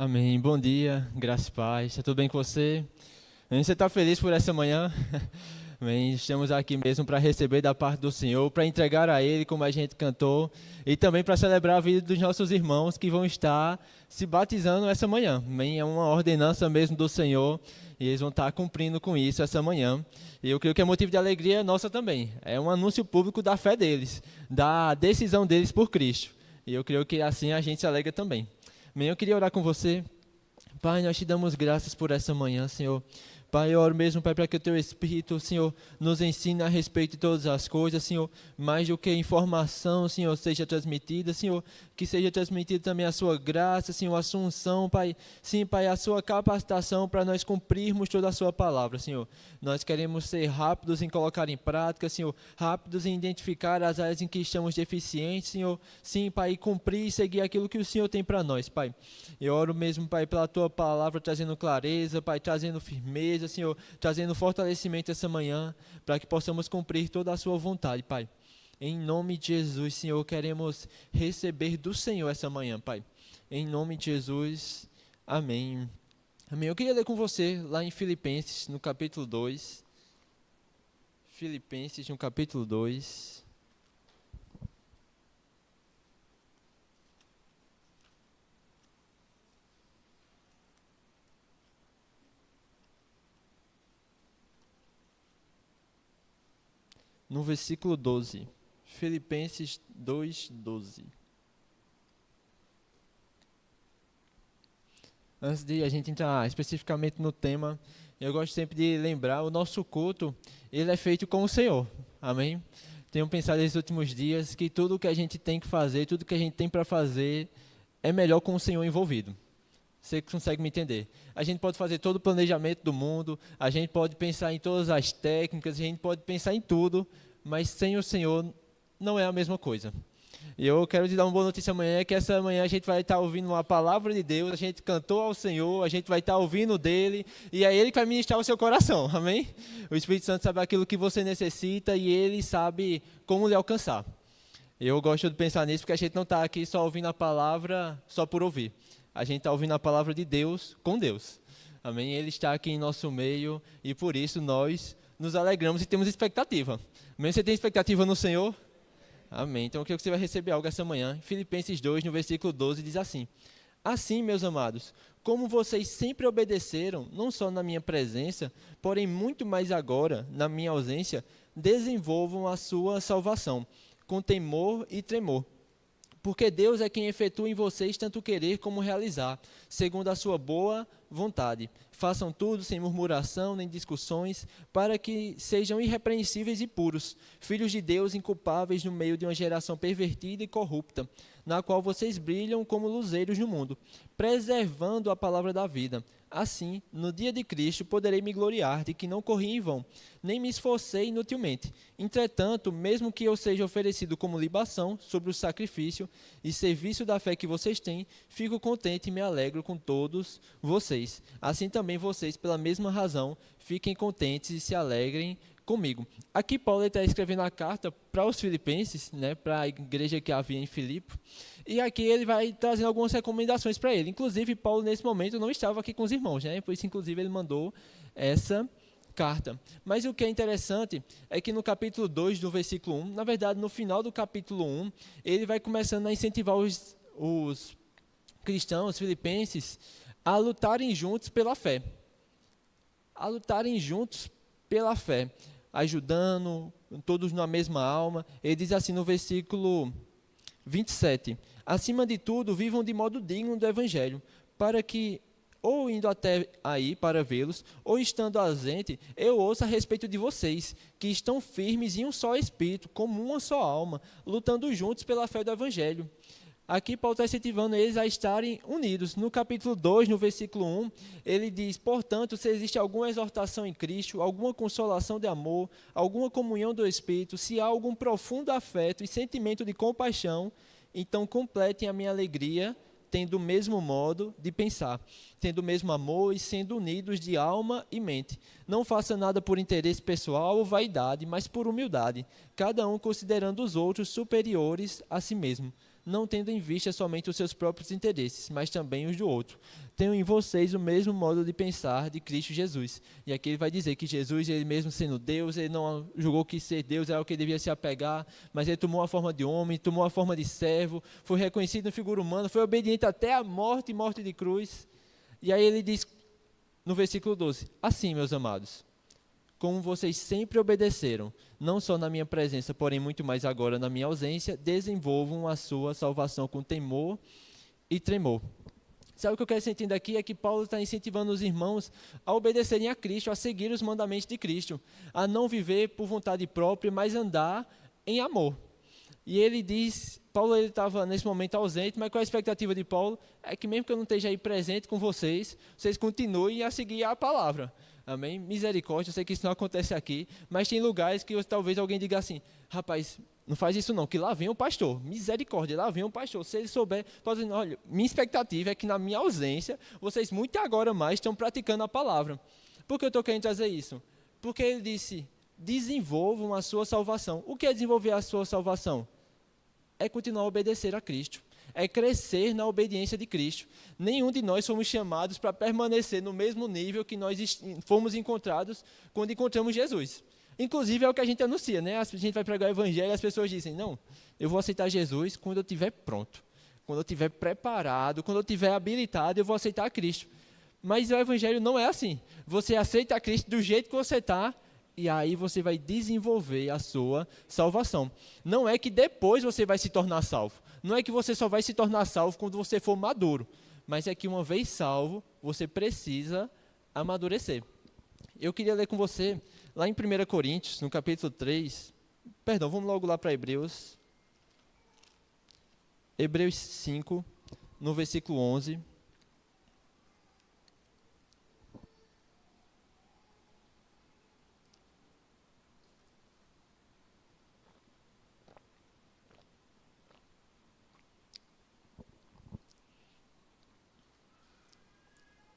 Amém. Bom dia, graça e paz. Está tudo bem com você? Amém. Você está feliz por essa manhã? Amém. Estamos aqui mesmo para receber da parte do Senhor, para entregar a Ele, como a gente cantou, e também para celebrar a vida dos nossos irmãos que vão estar se batizando essa manhã. Amém. É uma ordenança mesmo do Senhor e eles vão estar cumprindo com isso essa manhã. E eu creio que é motivo de alegria nossa também. É um anúncio público da fé deles, da decisão deles por Cristo. E eu creio que assim a gente se alegra também. Amém. Eu queria orar com você. Pai, nós te damos graças por essa manhã, Senhor. Pai, eu oro mesmo, Pai, para que o Teu Espírito, Senhor, nos ensine a respeito de todas as coisas, Senhor, mais do que informação, Senhor, seja transmitida, Senhor, que seja transmitida também a Sua graça, Senhor, a Sua unção, Pai, sim, Pai, a Sua capacitação para nós cumprirmos toda a Sua palavra, Senhor. Nós queremos ser rápidos em colocar em prática, Senhor, rápidos em identificar as áreas em que estamos deficientes, Senhor, sim, Pai, e cumprir e seguir aquilo que o Senhor tem para nós, Pai. Eu oro mesmo, Pai, pela Tua palavra, trazendo clareza, Pai, trazendo firmeza, Senhor, trazendo fortalecimento essa manhã, para que possamos cumprir toda a Sua vontade, Pai. Em nome de Jesus, Senhor, queremos receber do Senhor essa manhã, Pai. Em nome de Jesus, amém. Amém. Eu queria ler com você lá em Filipenses, no capítulo 2. Filipenses, no capítulo 2. No versículo 12. Filipenses 2:12. Antes de a gente entrar especificamente no tema, eu gosto sempre de lembrar, o nosso culto, ele é feito com o Senhor. Amém? Tenho pensado nesses últimos dias que tudo que a gente tem que fazer, tudo que a gente tem para fazer, é melhor com o Senhor envolvido. Você consegue me entender? A gente pode fazer todo o planejamento do mundo, a gente pode pensar em todas as técnicas, a gente pode pensar em tudo, mas sem o Senhor não é a mesma coisa. E eu quero te dar uma boa notícia amanhã, que essa manhã a gente vai estar ouvindo uma palavra de Deus, a gente cantou ao Senhor, a gente vai estar ouvindo dele, e é Ele que vai ministrar o seu coração, amém? O Espírito Santo sabe aquilo que você necessita e Ele sabe como lhe alcançar. Eu gosto de pensar nisso porque a gente não está aqui só ouvindo a palavra só por ouvir. A gente está ouvindo a palavra de Deus com Deus. Amém? Ele está aqui em nosso meio e por isso nós nos alegramos e temos expectativa. Amém? Você tem expectativa no Senhor? Amém. Então eu creio que você vai receber algo essa manhã. Filipenses 2, no versículo 12, diz assim: Assim, meus amados, como vocês sempre obedeceram, não só na minha presença, porém muito mais agora, na minha ausência, desenvolvam a sua salvação, com temor e tremor. Porque Deus é quem efetua em vocês tanto querer como realizar, segundo a sua boa vontade. Façam tudo sem murmuração nem discussões, para que sejam irrepreensíveis e puros, filhos de Deus inculpáveis no meio de uma geração pervertida e corrupta, na qual vocês brilham como luzeiros no mundo, preservando a palavra da vida. Assim, no dia de Cristo, poderei me gloriar de que não corri em vão, nem me esforcei inutilmente. Entretanto, mesmo que eu seja oferecido como libação sobre o sacrifício e serviço da fé que vocês têm, fico contente e me alegro com todos vocês. Assim também vocês, pela mesma razão, fiquem contentes e se alegrem comigo. Aqui Paulo está escrevendo a carta para os filipenses, né, para a igreja que havia em Filipe, e aqui ele vai trazendo algumas recomendações para ele. Inclusive, Paulo, nesse momento, não estava aqui com os irmãos, né, por isso, inclusive, ele mandou essa carta. Mas o que é interessante é que no capítulo 2, do versículo 1, na verdade, no final do capítulo 1, ele vai começando a incentivar os cristãos filipenses a lutarem juntos pela fé. A lutarem juntos pela fé, ajudando, todos na mesma alma. Ele diz assim no versículo 27, acima de tudo, vivam de modo digno do Evangelho, para que, ou indo até aí para vê-los, ou estando ausente, eu ouça a respeito de vocês, que estão firmes em um só espírito, como uma só alma, lutando juntos pela fé do Evangelho. Aqui Paulo está incentivando eles a estarem unidos. No capítulo 2, no versículo 1, ele diz, portanto, se existe alguma exortação em Cristo, alguma consolação de amor, alguma comunhão do Espírito, se há algum profundo afeto e sentimento de compaixão, então completem a minha alegria, tendo o mesmo modo de pensar, tendo o mesmo amor e sendo unidos de alma e mente. Não faça nada por interesse pessoal ou vaidade, mas por humildade, cada um considerando os outros superiores a si mesmo. não tendo em vista somente os seus próprios interesses, mas também os do outro. Tenham em vocês o mesmo modo de pensar de Cristo Jesus. E aqui ele vai dizer que Jesus, ele mesmo sendo Deus, ele não julgou que ser Deus era o que ele devia se apegar, mas ele tomou a forma de homem, tomou a forma de servo, foi reconhecido na figura humana, foi obediente até a morte e morte de cruz. E aí ele diz no versículo 12, assim, meus amados, como vocês sempre obedeceram, não só na minha presença, porém muito mais agora na minha ausência, desenvolvam a sua salvação com temor e tremor. Sabe o que eu quero sentir daqui? É que Paulo está incentivando os irmãos a obedecerem a Cristo, a seguir os mandamentos de Cristo, a não viver por vontade própria, mas andar em amor. E ele diz, Paulo estava nesse momento ausente, mas qual é a expectativa de Paulo? É que mesmo que eu não esteja aí presente com vocês, vocês continuem a seguir a palavra. Amém? Misericórdia, eu sei que isso não acontece aqui, mas tem lugares que talvez alguém diga assim, rapaz, não faz isso não, que lá vem o pastor, misericórdia, lá vem o pastor. Se ele souber, pode dizer, olha, minha expectativa é que na minha ausência, vocês muito agora mais estão praticando a palavra. Por que eu estou querendo trazer isso? Porque ele disse, desenvolvam a sua salvação. O que é desenvolver a sua salvação? É continuar a obedecer a Cristo. É crescer na obediência de Cristo. Nenhum de nós somos chamados para permanecer no mesmo nível que nós fomos encontrados quando encontramos Jesus. Inclusive é o que a gente anuncia, né? A gente vai pregar o evangelho e as pessoas dizem, não, eu vou aceitar Jesus quando eu estiver pronto, quando eu estiver preparado, quando eu estiver habilitado, eu vou aceitar Cristo. Mas o evangelho não é assim. Você aceita Cristo do jeito que você está, e aí você vai desenvolver a sua salvação. Não é que depois você vai se tornar salvo. Não é que você só vai se tornar salvo quando você for maduro. Mas é que uma vez salvo, você precisa amadurecer. Eu queria ler com você, lá em 1 Coríntios, no capítulo 3. Perdão, vamos logo lá para Hebreus. Hebreus 5, no versículo 11.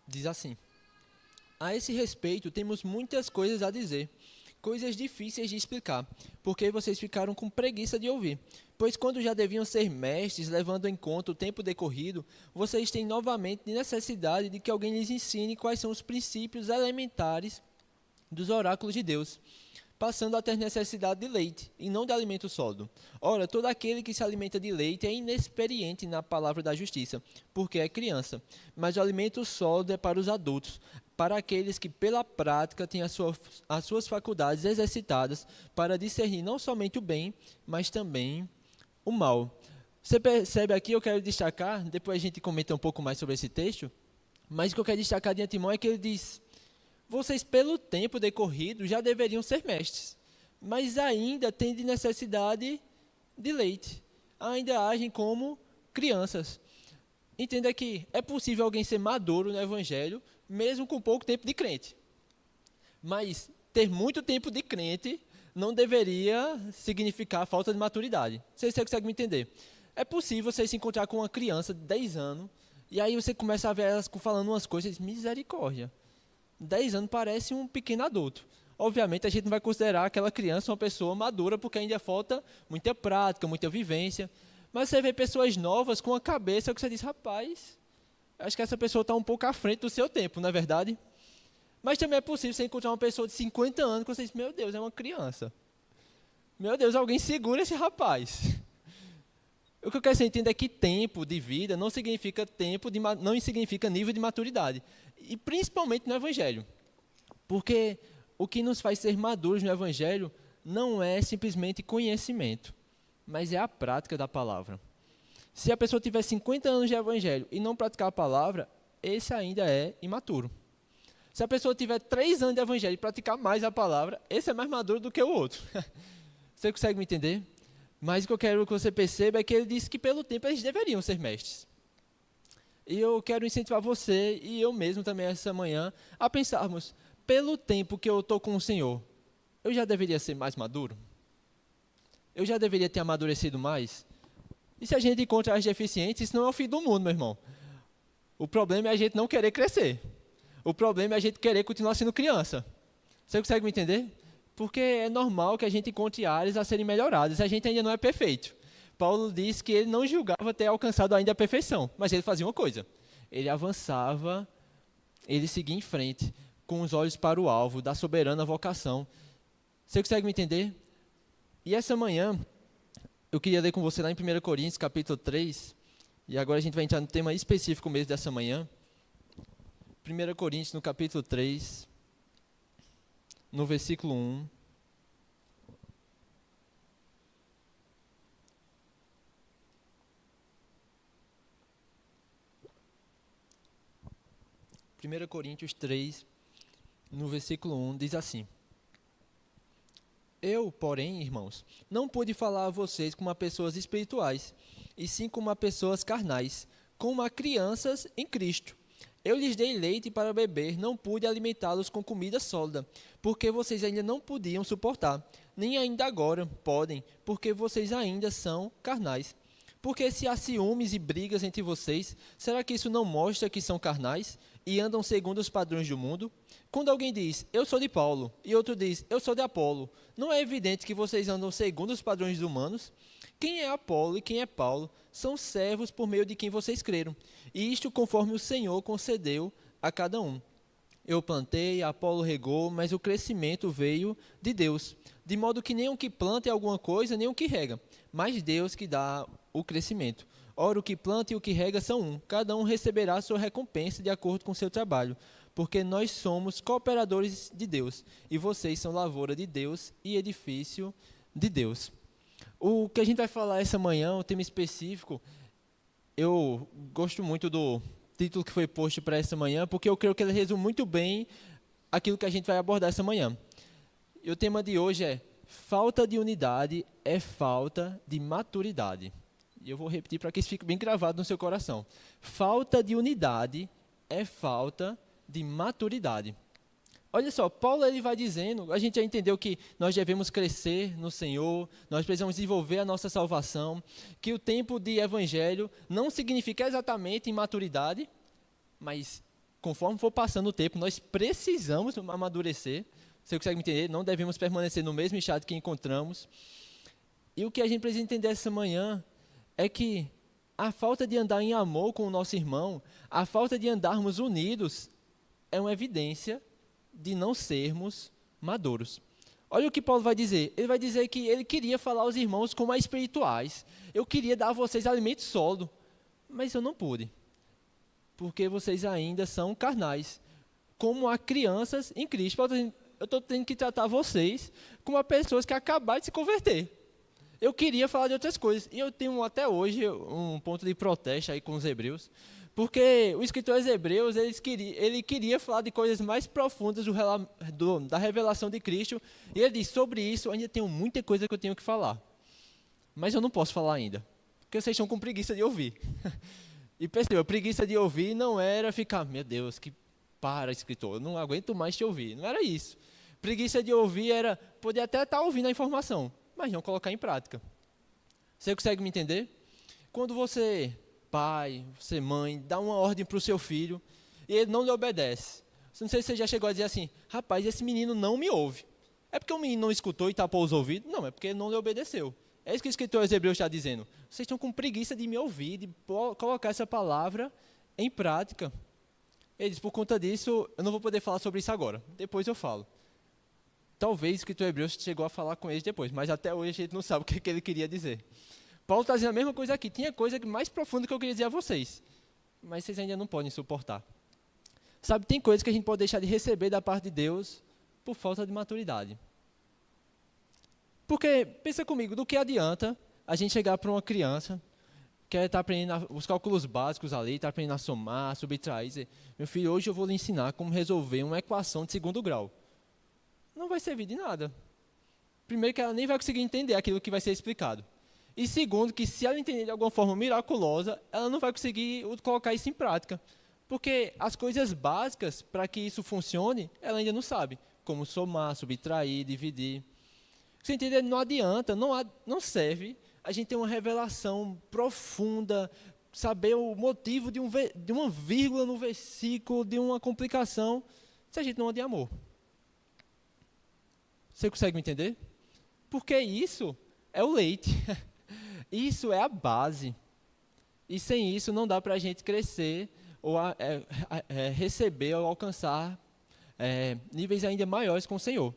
Diz assim, a esse respeito temos muitas coisas a dizer, coisas difíceis de explicar, porque vocês ficaram com preguiça de ouvir. Pois quando já deviam ser mestres, levando em conta o tempo decorrido, vocês têm novamente necessidade de que alguém lhes ensine quais são os princípios elementares dos oráculos de Deus, passando a ter necessidade de leite, e não de alimento sólido. Ora, todo aquele que se alimenta de leite é inexperiente na palavra da justiça, porque é criança. Mas o alimento sólido é para os adultos, para aqueles que pela prática têm as suas faculdades exercitadas para discernir não somente o bem, mas também o mal. Você percebe aqui, eu quero destacar, depois a gente comenta um pouco mais sobre esse texto, mas o que eu quero destacar de antemão é que ele diz, vocês pelo tempo decorrido já deveriam ser mestres, mas ainda têm de necessidade de leite, ainda agem como crianças. Entenda que é possível alguém ser maduro no evangelho, mesmo com pouco tempo de crente. Mas ter muito tempo de crente não deveria significar falta de maturidade. Você consegue me entender? É possível você se encontrar com uma criança de 10 anos, e aí você começa a ver elas falando umas coisas, misericórdia. 10 anos parece um pequeno adulto. Obviamente a gente não vai considerar aquela criança uma pessoa madura, porque ainda falta muita prática, muita vivência. Mas você vê pessoas novas com a cabeça que você diz, rapaz, acho que essa pessoa está um pouco à frente do seu tempo, não é verdade? Mas também é possível você encontrar uma pessoa de 50 anos que você diz, meu Deus, é uma criança. Meu Deus, alguém segura esse rapaz. O que eu quero que você entenda é que tempo de vida não significa não significa nível de maturidade. E principalmente no Evangelho. Porque o que nos faz ser maduros no Evangelho não é simplesmente conhecimento, mas é a prática da palavra. Se a pessoa tiver 50 anos de Evangelho e não praticar a palavra, esse ainda é imaturo. Se a pessoa tiver 3 anos de Evangelho e praticar mais a palavra, esse é mais maduro do que o outro. Você consegue me entender? Mas o que eu quero que você perceba é que ele disse que pelo tempo eles deveriam ser mestres. E eu quero incentivar você, e eu mesmo também essa manhã, a pensarmos, pelo tempo que eu estou com o Senhor, eu já deveria ser mais maduro? Eu já deveria ter amadurecido mais? E se a gente encontra as deficiências, isso não é o fim do mundo, meu irmão. O problema é a gente não querer crescer. O problema é a gente querer continuar sendo criança. Você consegue me entender? Porque é normal que a gente encontre áreas a serem melhoradas. A gente ainda não é perfeito. Paulo diz que ele não julgava ter alcançado ainda a perfeição, mas ele fazia uma coisa: ele avançava, ele seguia em frente, com os olhos para o alvo da soberana vocação. Você consegue me entender? E essa manhã, eu queria ler com você lá em 1 Coríntios, capítulo 3, e agora a gente vai entrar no tema específico mesmo dessa manhã. 1 Coríntios, no capítulo 3, no versículo 1. 1 Coríntios 3, no versículo 1, diz assim: Eu, porém, irmãos, não pude falar a vocês como a pessoas espirituais, e sim como a pessoas carnais, como a crianças em Cristo. Eu lhes dei leite para beber, não pude alimentá-los com comida sólida, porque vocês ainda não podiam suportar, nem ainda agora podem, porque vocês ainda são carnais. Porque se há ciúmes e brigas entre vocês, será que isso não mostra que são carnais e andam segundo os padrões do mundo? Quando alguém diz, eu sou de Paulo, e outro diz, eu sou de Apolo, não é evidente que vocês andam segundo os padrões humanos? Quem é Apolo e quem é Paulo são servos por meio de quem vocês creram, e isto conforme o Senhor concedeu a cada um. Eu plantei, Apolo regou, mas o crescimento veio de Deus, de modo que nem o que planta é alguma coisa, nem o que rega, mas Deus que dá o crescimento. Ora, o que planta e o que rega são um, cada um receberá sua recompensa de acordo com seu trabalho, porque nós somos cooperadores de Deus, e vocês são lavoura de Deus e edifício de Deus. O que a gente vai falar essa manhã, o tema específico, eu gosto muito do título que foi posto para essa manhã, porque eu creio que ele resume muito bem aquilo que a gente vai abordar essa manhã. E o tema de hoje é: falta de unidade é falta de maturidade. E eu vou repetir para que isso fique bem gravado no seu coração. Falta de unidade é falta de maturidade. Olha só, Paulo ele vai dizendo, a gente já entendeu que nós devemos crescer no Senhor, nós precisamos desenvolver a nossa salvação, que o tempo de evangelho não significa exatamente imaturidade, mas conforme for passando o tempo, nós precisamos amadurecer. Você consegue me entender? Não devemos permanecer no mesmo estado que encontramos. E o que a gente precisa entender essa manhã é que a falta de andar em amor com o nosso irmão, a falta de andarmos unidos, é uma evidência de não sermos maduros. Olha o que Paulo vai dizer. Ele vai dizer que ele queria falar aos irmãos como a espirituais. Eu queria dar a vocês alimento sólido, mas eu não pude, porque vocês ainda são carnais, como a crianças em Cristo. Paulo está dizendo, eu estou tendo que tratar vocês como a pessoas que acabaram de se converter. Eu queria falar de outras coisas, e eu tenho até hoje um ponto de protesto aí com os hebreus, porque o escritor aos hebreus, ele queria falar de coisas mais profundas da revelação de Cristo, e ele diz, sobre isso ainda tenho muita coisa que eu tenho que falar, mas eu não posso falar ainda, porque vocês estão com preguiça de ouvir. E perceba, preguiça de ouvir não era ficar, meu Deus, para escritor, eu não aguento mais te ouvir, não era isso. Preguiça de ouvir era poder até estar ouvindo a informação, mas não colocar em prática. Você consegue me entender? Quando você, pai, você mãe, dá uma ordem para o seu filho e ele não lhe obedece. Não sei se você já chegou a dizer assim, rapaz, esse menino não me ouve. É porque o menino não escutou e tapou os ouvidos? Não, é porque ele não lhe obedeceu. É isso que o escritor aos Hebreus está dizendo. Vocês estão com preguiça de me ouvir, de colocar essa palavra em prática. Ele diz, por conta disso, eu não vou poder falar sobre isso agora. Depois eu falo. Talvez o escritor Hebreus chegou a falar com eles depois, mas até hoje a gente não sabe o que ele queria dizer. Paulo está dizendo a mesma coisa aqui. Tinha coisa mais profunda que eu queria dizer a vocês, mas vocês ainda não podem suportar. Sabe, tem coisas que a gente pode deixar de receber da parte de Deus por falta de maturidade. Porque, pensa comigo, do que adianta a gente chegar para uma criança que está aprendendo os cálculos básicos ali, está aprendendo a somar, subtrair, dizer, meu filho, hoje eu vou lhe ensinar como resolver uma equação de segundo grau. Não vai servir de nada. Primeiro que ela nem vai conseguir entender aquilo que vai ser explicado. E segundo, que se ela entender de alguma forma miraculosa, ela não vai conseguir colocar isso em prática. Porque as coisas básicas, para que isso funcione, ela ainda não sabe. Como somar, subtrair, dividir. Você entende? Não adianta, não serve a gente ter uma revelação profunda, saber o motivo de uma vírgula no versículo, de uma complicação, se a gente não anda em amor. Você consegue me entender? Porque isso é o leite. Isso é a base. E sem isso não dá para a gente crescer ou receber ou alcançar níveis ainda maiores com o Senhor.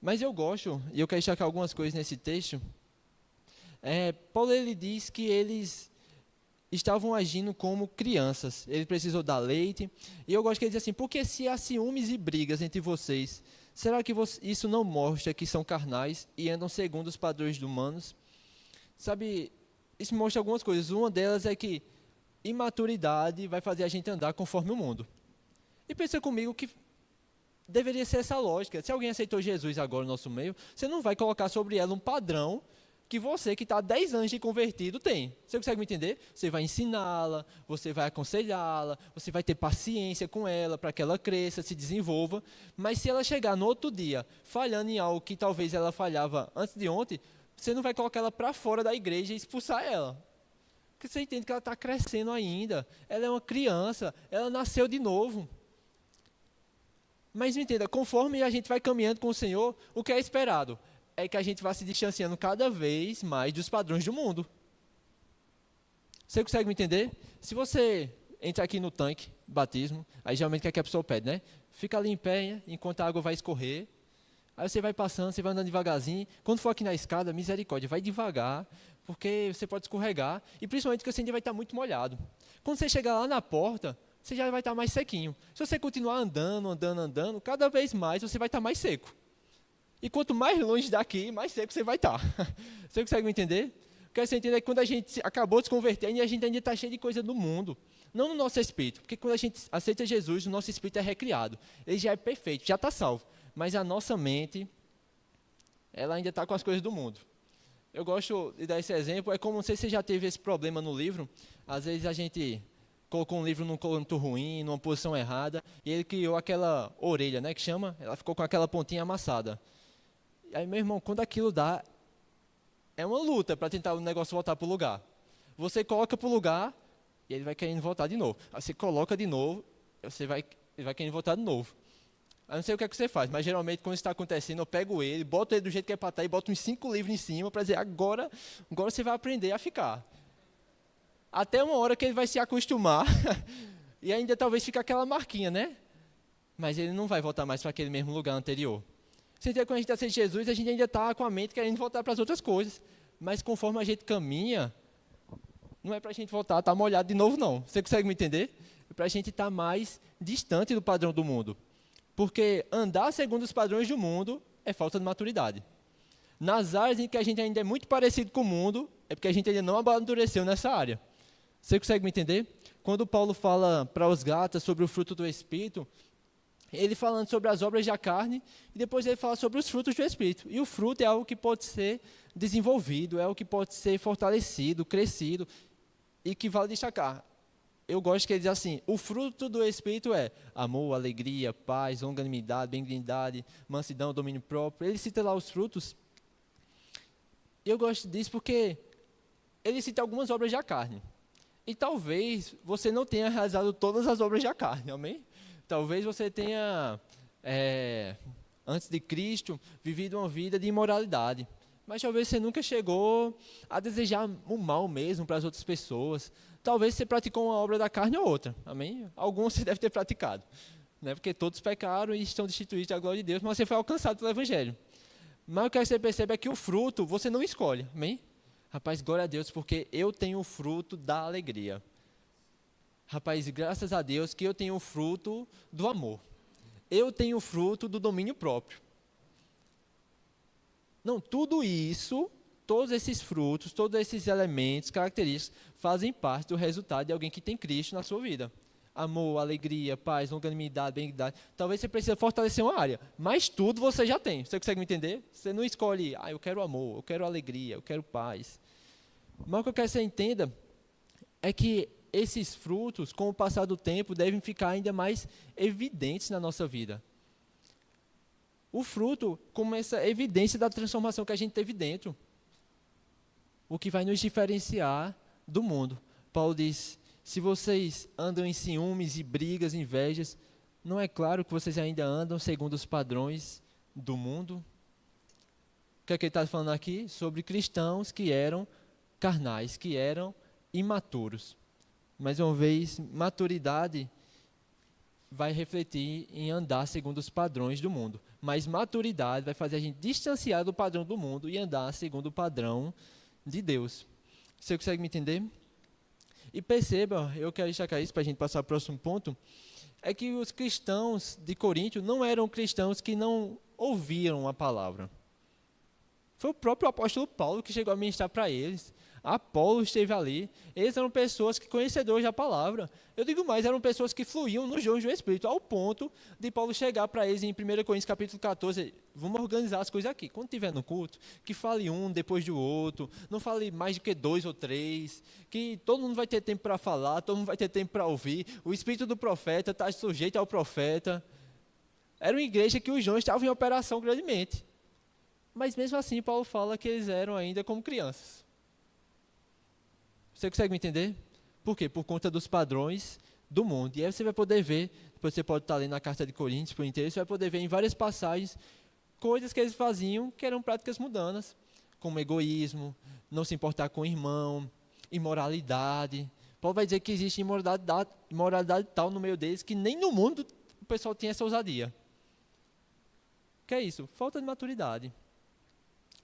Mas eu gosto, e eu quero destacar algumas coisas nesse texto. Paulo ele diz que eles estavam agindo como crianças. Ele precisou dar leite. E eu gosto que ele diz assim, porque se há ciúmes e brigas entre vocês, será que isso não mostra que são carnais e andam segundo os padrões humanos? Sabe, isso mostra algumas coisas. Uma delas é que imaturidade vai fazer a gente andar conforme o mundo. E pensa comigo que deveria ser essa lógica. Se alguém aceitou Jesus agora no nosso meio, você não vai colocar sobre ela um padrão que você, que está há 10 anos de convertido, tem. Você consegue me entender? Você vai ensiná-la, você vai aconselhá-la, você vai ter paciência com ela para que ela cresça, se desenvolva. Mas se ela chegar no outro dia falhando em algo que talvez ela falhava antes de ontem, você não vai colocar ela para fora da igreja e expulsar ela. Porque você entende que ela está crescendo ainda. Ela é uma criança, ela nasceu de novo. Mas me entenda, conforme a gente vai caminhando com o Senhor, o que é esperado? É que a gente vá se distanciando cada vez mais dos padrões do mundo. Você consegue me entender? Se você entra aqui no tanque, batismo, aí geralmente o que a pessoa pede, né? Fica ali em pé, enquanto a água vai escorrer. Aí você vai passando, você vai andando devagarzinho. Quando for aqui na escada, misericórdia, vai devagar, porque você pode escorregar. E principalmente porque você ainda vai estar muito molhado. Quando você chegar lá na porta, você já vai estar mais sequinho. Se você continuar andando, cada vez mais você vai estar mais seco. E quanto mais longe daqui, mais seco você vai estar. Você consegue me entender? O que você entende é que quando a gente acabou de se converter, a gente ainda está cheio de coisa do mundo. Não no nosso espírito. Porque quando a gente aceita Jesus, o nosso espírito é recriado. Ele já é perfeito, já está salvo. Mas a nossa mente, ela ainda está com as coisas do mundo. Eu gosto de dar esse exemplo. É como, não sei se você já teve esse problema no livro. Às vezes a gente colocou um livro num canto ruim, numa posição errada, e ele criou aquela orelha, né, que chama? Ela ficou com aquela pontinha amassada. Aí, meu irmão, quando aquilo dá, é uma luta para tentar o negócio voltar para o lugar. Você coloca para o lugar e ele vai querendo voltar de novo. Aí você coloca de novo, ele vai querendo voltar de novo. Eu não sei o que é que você faz, mas geralmente quando isso está acontecendo, eu pego ele, boto ele do jeito que é para estar e boto uns 5 livros em cima para dizer, agora você vai aprender a ficar. Até uma hora que ele vai se acostumar e ainda talvez fique aquela marquinha, né? Mas ele não vai voltar mais para aquele mesmo lugar anterior. Você entende, quando a gente aceita Jesus, a gente ainda está com a mente querendo voltar para as outras coisas. Mas conforme a gente caminha, não é para a gente voltar a estar molhado de novo, não. Você consegue me entender? É para a gente estar mais distante do padrão do mundo. Porque andar segundo os padrões do mundo é falta de maturidade. Nas áreas em que a gente ainda é muito parecido com o mundo, é porque a gente ainda não amadureceu nessa área. Você consegue me entender? Quando Paulo fala para os Gálatas sobre o fruto do Espírito, ele falando sobre as obras da carne, e depois ele fala sobre os frutos do Espírito. E o fruto é algo que pode ser desenvolvido, é algo que pode ser fortalecido, crescido, e que vale destacar. Eu gosto que ele diz assim, o fruto do Espírito é amor, alegria, paz, longanimidade, benignidade, mansidão, domínio próprio. Ele cita lá os frutos. Eu gosto disso porque ele cita algumas obras da carne. E talvez você não tenha realizado todas as obras da carne, amém? Talvez você tenha, antes de Cristo, vivido uma vida de imoralidade. Mas talvez você nunca chegou a desejar o mal mesmo para as outras pessoas. Talvez você praticou uma obra da carne ou outra, amém? Alguns você deve ter praticado, né? Porque todos pecaram e estão destituídos da glória de Deus, mas você foi alcançado pelo Evangelho. Mas o que você percebe é que o fruto você não escolhe, amém? Rapaz, glória a Deus, porque eu tenho o fruto da alegria. Rapaz, graças a Deus que eu tenho o fruto do amor. Eu tenho o fruto do domínio próprio. Não, tudo isso, todos esses frutos, todos esses elementos, características, fazem parte do resultado de alguém que tem Cristo na sua vida. Amor, alegria, paz, longanimidade, benignidade. Talvez você precise fortalecer uma área, mas tudo você já tem. Você consegue me entender? Você não escolhe, eu quero amor, eu quero alegria, eu quero paz. Mas o que eu quero que você entenda é que esses frutos, com o passar do tempo, devem ficar ainda mais evidentes na nossa vida. O fruto como essa evidência da transformação que a gente teve dentro. O que vai nos diferenciar do mundo. Paulo diz, se vocês andam em ciúmes e brigas, invejas, não é claro que vocês ainda andam segundo os padrões do mundo? O que é que ele está falando aqui? Sobre cristãos que eram carnais, que eram imaturos. Mais uma vez, maturidade vai refletir em andar segundo os padrões do mundo. Mas maturidade vai fazer a gente distanciar do padrão do mundo e andar segundo o padrão de Deus. Você consegue me entender? E perceba, eu quero destacar isso para a gente passar para o próximo ponto, é que os cristãos de Coríntio não eram cristãos que não ouviram a palavra. Foi o próprio apóstolo Paulo que chegou a ministrar para eles. Apolo esteve ali. Eles eram pessoas que conhecedores da palavra. Eu digo mais, eram pessoas que fluíam nos dons do Espírito, ao ponto de Paulo chegar para eles em 1 Coríntios capítulo 14, vamos organizar as coisas aqui. Quando estiver no culto, que fale um depois do outro, não fale mais do que 2 ou 3, que todo mundo vai ter tempo para falar, todo mundo vai ter tempo para ouvir. O Espírito do profeta está sujeito ao profeta. Era uma igreja que os dons estavam em operação grandemente. Mas mesmo assim, Paulo fala que eles eram ainda como crianças. Você consegue me entender? Por quê? Por conta dos padrões do mundo. E aí você vai poder ver, depois você pode estar lendo a carta de Coríntios por inteiro, você vai poder ver em várias passagens coisas que eles faziam que eram práticas mundanas, como egoísmo, não se importar com o irmão, imoralidade. Paulo vai dizer que existe imoralidade tal no meio deles que nem no mundo o pessoal tinha essa ousadia. O que é isso? Falta de maturidade.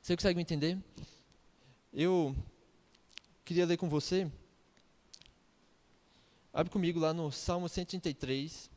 Você consegue me entender? Eu queria ler com você. Abre comigo lá no Salmo 133.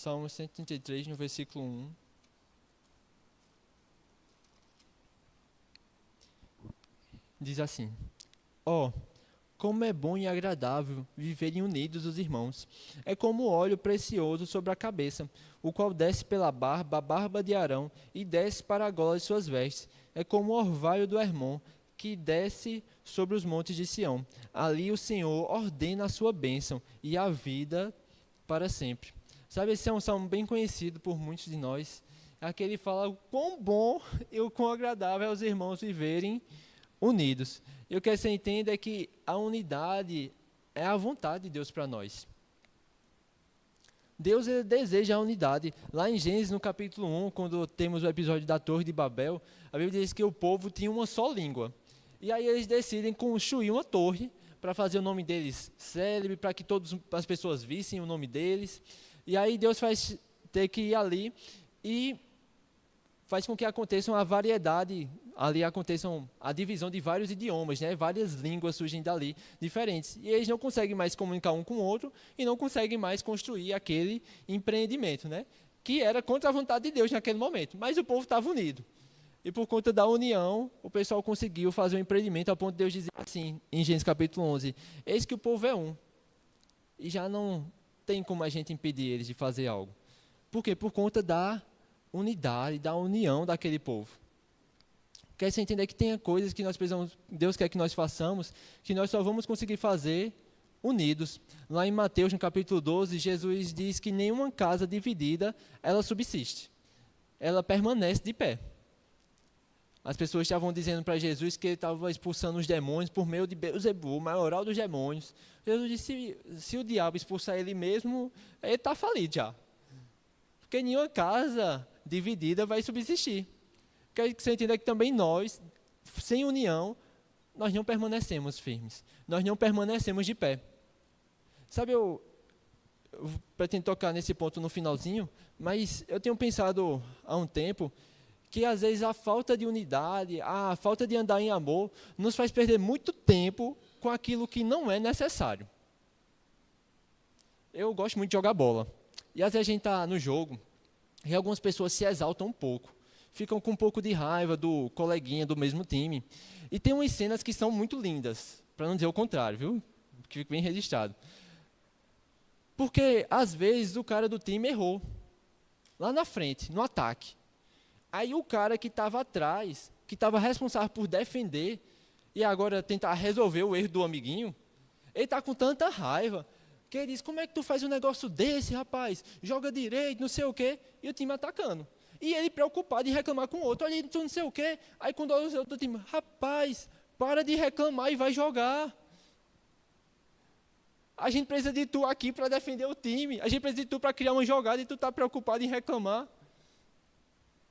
Salmo 133, no versículo 1. Diz assim: Ó, como é bom e agradável viverem unidos os irmãos. É como óleo precioso sobre a cabeça, o qual desce pela barba, a barba de Arão, e desce para a gola de suas vestes. É como o orvalho do Hermon, que desce sobre os montes de Sião. Ali o Senhor ordena a sua bênção e a vida para sempre. Sabe, esse é um salmo bem conhecido por muitos de nós. Aqui ele fala o quão bom e o quão agradável é os irmãos viverem unidos. E o que você entende é que a unidade é a vontade de Deus para nós. Deus ele deseja a unidade. Lá em Gênesis, no capítulo 1, quando temos o episódio da Torre de Babel, a Bíblia diz que o povo tinha uma só língua. E aí eles decidem construir uma torre para fazer o nome deles célebre, para que todas as pessoas vissem o nome deles. E aí Deus faz ter que ir ali e faz com que aconteça uma variedade, ali aconteçam a divisão de vários idiomas, né? Várias línguas surgem dali, diferentes. E eles não conseguem mais comunicar um com o outro e não conseguem mais construir aquele empreendimento, né? Que era contra a vontade de Deus naquele momento. Mas o povo estava unido. E por conta da união, o pessoal conseguiu fazer um empreendimento, ao ponto de Deus dizer assim, em Gênesis capítulo 11, eis que o povo é um. E já não tem como a gente impedir eles de fazer algo. Por quê? Por conta da unidade, da união daquele povo. Quer você entender que tem coisas que nós precisamos, Deus quer que nós façamos, que nós só vamos conseguir fazer unidos. Lá em Mateus, no capítulo 12, Jesus diz que nenhuma casa dividida, ela subsiste. Ela permanece de pé. As pessoas estavam dizendo para Jesus que ele estava expulsando os demônios por meio de Beelzebul, o maioral dos demônios. Jesus disse, se o diabo expulsar ele mesmo, ele está falido já. Porque nenhuma casa dividida vai subsistir. Quer que você entenda que também nós, sem união, nós não permanecemos firmes. Nós não permanecemos de pé. Sabe, eu pretendo tocar nesse ponto no finalzinho, mas eu tenho pensado há um tempo que às vezes a falta de unidade, a falta de andar em amor, nos faz perder muito tempo com aquilo que não é necessário. Eu gosto muito de jogar bola. E às vezes a gente está no jogo e algumas pessoas se exaltam um pouco. Ficam com um pouco de raiva do coleguinha do mesmo time. E tem umas cenas que são muito lindas, para não dizer o contrário, viu? Que fica bem registrado. Porque às vezes o cara do time errou. Lá na frente, no ataque. Aí o cara que estava atrás, que estava responsável por defender, e agora tentar resolver o erro do amiguinho, ele está com tanta raiva, que ele diz, como é que tu faz um negócio desse, rapaz? Joga direito, não sei o quê, e o time atacando. E ele preocupado em reclamar com o outro, olha, tu não sei o quê. Aí quando olha o outro time, rapaz, para de reclamar e vai jogar. A gente precisa de tu aqui para defender o time. A gente precisa de tu para criar uma jogada e tu está preocupado em reclamar.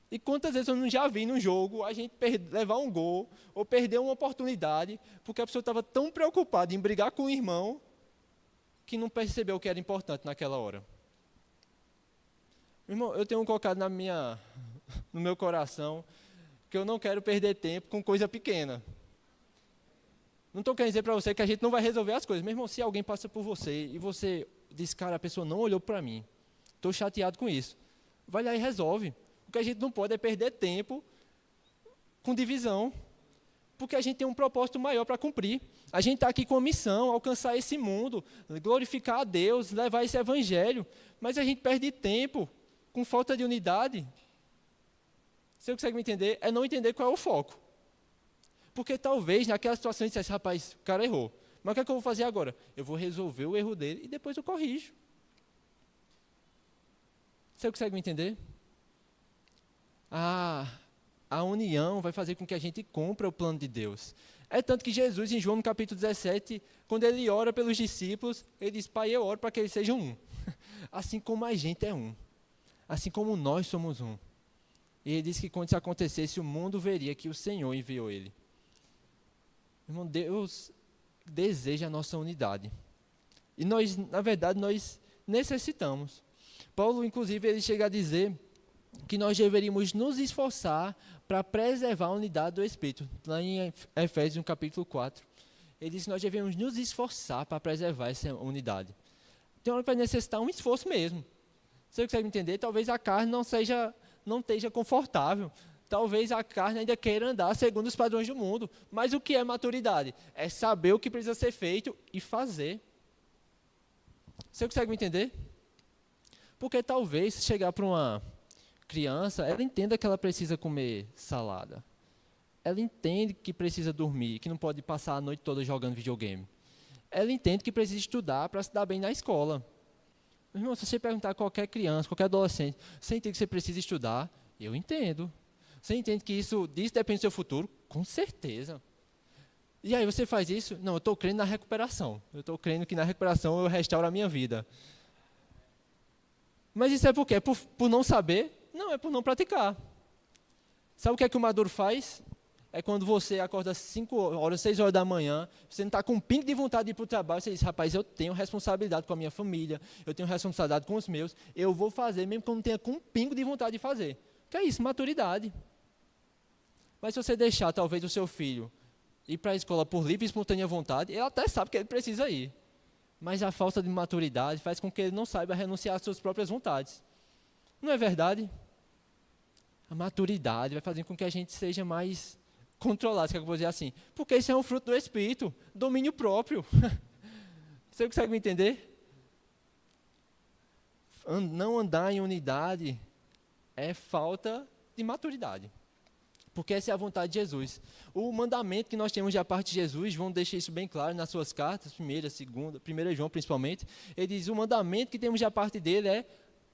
E quantas vezes eu não já vi num jogo a gente levar um gol ou perder uma oportunidade porque a pessoa estava tão preocupada em brigar com o irmão que não percebeu o que era importante naquela hora. Irmão, eu tenho colocado no meu coração que eu não quero perder tempo com coisa pequena. Não estou querendo dizer para você que a gente não vai resolver as coisas. Meu irmão, se alguém passa por você e você diz, cara, a pessoa não olhou para mim, estou chateado com isso, vai lá e resolve. O que a gente não pode é perder tempo com divisão, porque a gente tem um propósito maior para cumprir. A gente está aqui com a missão, alcançar esse mundo, glorificar a Deus, levar esse evangelho, mas a gente perde tempo com falta de unidade. Você consegue me entender? É não entender qual é o foco. Porque talvez naquela situação a gente dissesse, rapaz, o cara errou. Mas o que é que eu vou fazer agora? Eu vou resolver o erro dele e depois eu corrijo. Você consegue me entender? A união vai fazer com que a gente cumpra o plano de Deus. É tanto que Jesus, em João no capítulo 17, quando ele ora pelos discípulos, ele diz, Pai, eu oro para que eles sejam um. Assim como a gente é um. Assim como nós somos um. E ele diz que quando isso acontecesse, o mundo veria que o Senhor enviou ele. Irmão, Deus deseja a nossa unidade. E nós, na verdade, nós necessitamos. Paulo, inclusive, ele chega a dizer que nós deveríamos nos esforçar para preservar a unidade do Espírito. Lá em Efésios, no capítulo 4, ele diz que nós devemos nos esforçar para preservar essa unidade. Tem hora que vai necessitar um esforço mesmo. Você consegue entender? Talvez a carne não esteja confortável. Talvez a carne ainda queira andar segundo os padrões do mundo. Mas o que é maturidade? É saber o que precisa ser feito e fazer. Você consegue me entender? Porque talvez, se chegar para uma criança, ela entenda que ela precisa comer salada. Ela entende que precisa dormir, que não pode passar a noite toda jogando videogame. Ela entende que precisa estudar para se dar bem na escola. Irmão, se você perguntar a qualquer criança, qualquer adolescente, você entende que você precisa estudar? Eu entendo. Você entende que disso depende do seu futuro? Com certeza. E aí você faz isso? Não, eu estou crendo na recuperação. Eu estou crendo que na recuperação eu restauro a minha vida. Mas isso é por quê? Por não saber? Não, é por não praticar. Sabe o que é que o maduro faz? É quando você acorda 5 horas, 6 horas da manhã, você não está com um pingo de vontade de ir para o trabalho, você diz, rapaz, eu tenho responsabilidade com a minha família, eu tenho responsabilidade com os meus, eu vou fazer, mesmo que eu não tenha com um pingo de vontade de fazer. O que é isso? Maturidade. Mas se você deixar, talvez, o seu filho ir para a escola por livre e espontânea vontade, ele até sabe que ele precisa ir. Mas a falta de maturidade faz com que ele não saiba renunciar às suas próprias vontades. Não é verdade? A maturidade vai fazer com que a gente seja mais controlado, que eu vou dizer assim. Porque isso é um fruto do Espírito, domínio próprio. Você consegue me entender? Não andar em unidade é falta de maturidade. Porque essa é a vontade de Jesus. O mandamento que nós temos da parte de Jesus, João deixa isso bem claro nas suas cartas, 1ª, 2ª, 1 João principalmente. Ele diz, o mandamento que temos da parte dele é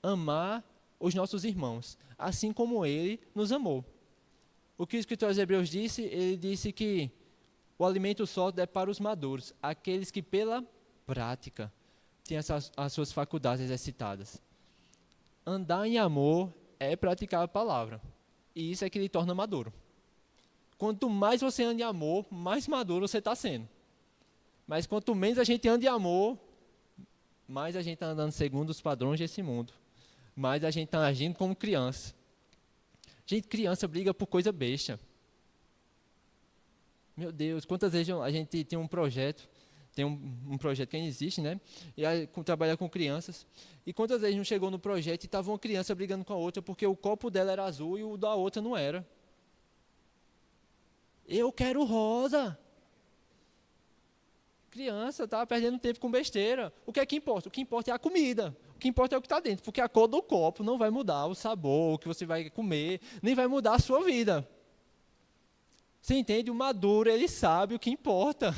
amar os nossos irmãos, assim como ele nos amou. O que o escritor aos Hebreus disse? Ele disse que o alimento sólido é para os maduros, aqueles que pela prática têm as suas faculdades exercitadas. Andar em amor é praticar a palavra. E isso é que lhe torna maduro. Quanto mais você anda em amor, mais maduro você está sendo. Mas quanto menos a gente anda em amor, mais a gente está andando segundo os padrões desse mundo. Mais a gente está agindo como criança. Gente, criança briga por coisa besta. Meu Deus, quantas vezes a gente tem um projeto, um projeto que ainda existe, né? E aí, trabalha com crianças. E quantas vezes não chegou no projeto e estava uma criança brigando com a outra porque o copo dela era azul e o da outra não era. Eu quero rosa. Criança, estava perdendo tempo com besteira. O que é que importa? O que importa é a comida. que importa é o que está dentro, porque a cor do copo não vai mudar o sabor, o que você vai comer, nem vai mudar a sua vida. Você entende? O maduro, ele sabe o que importa.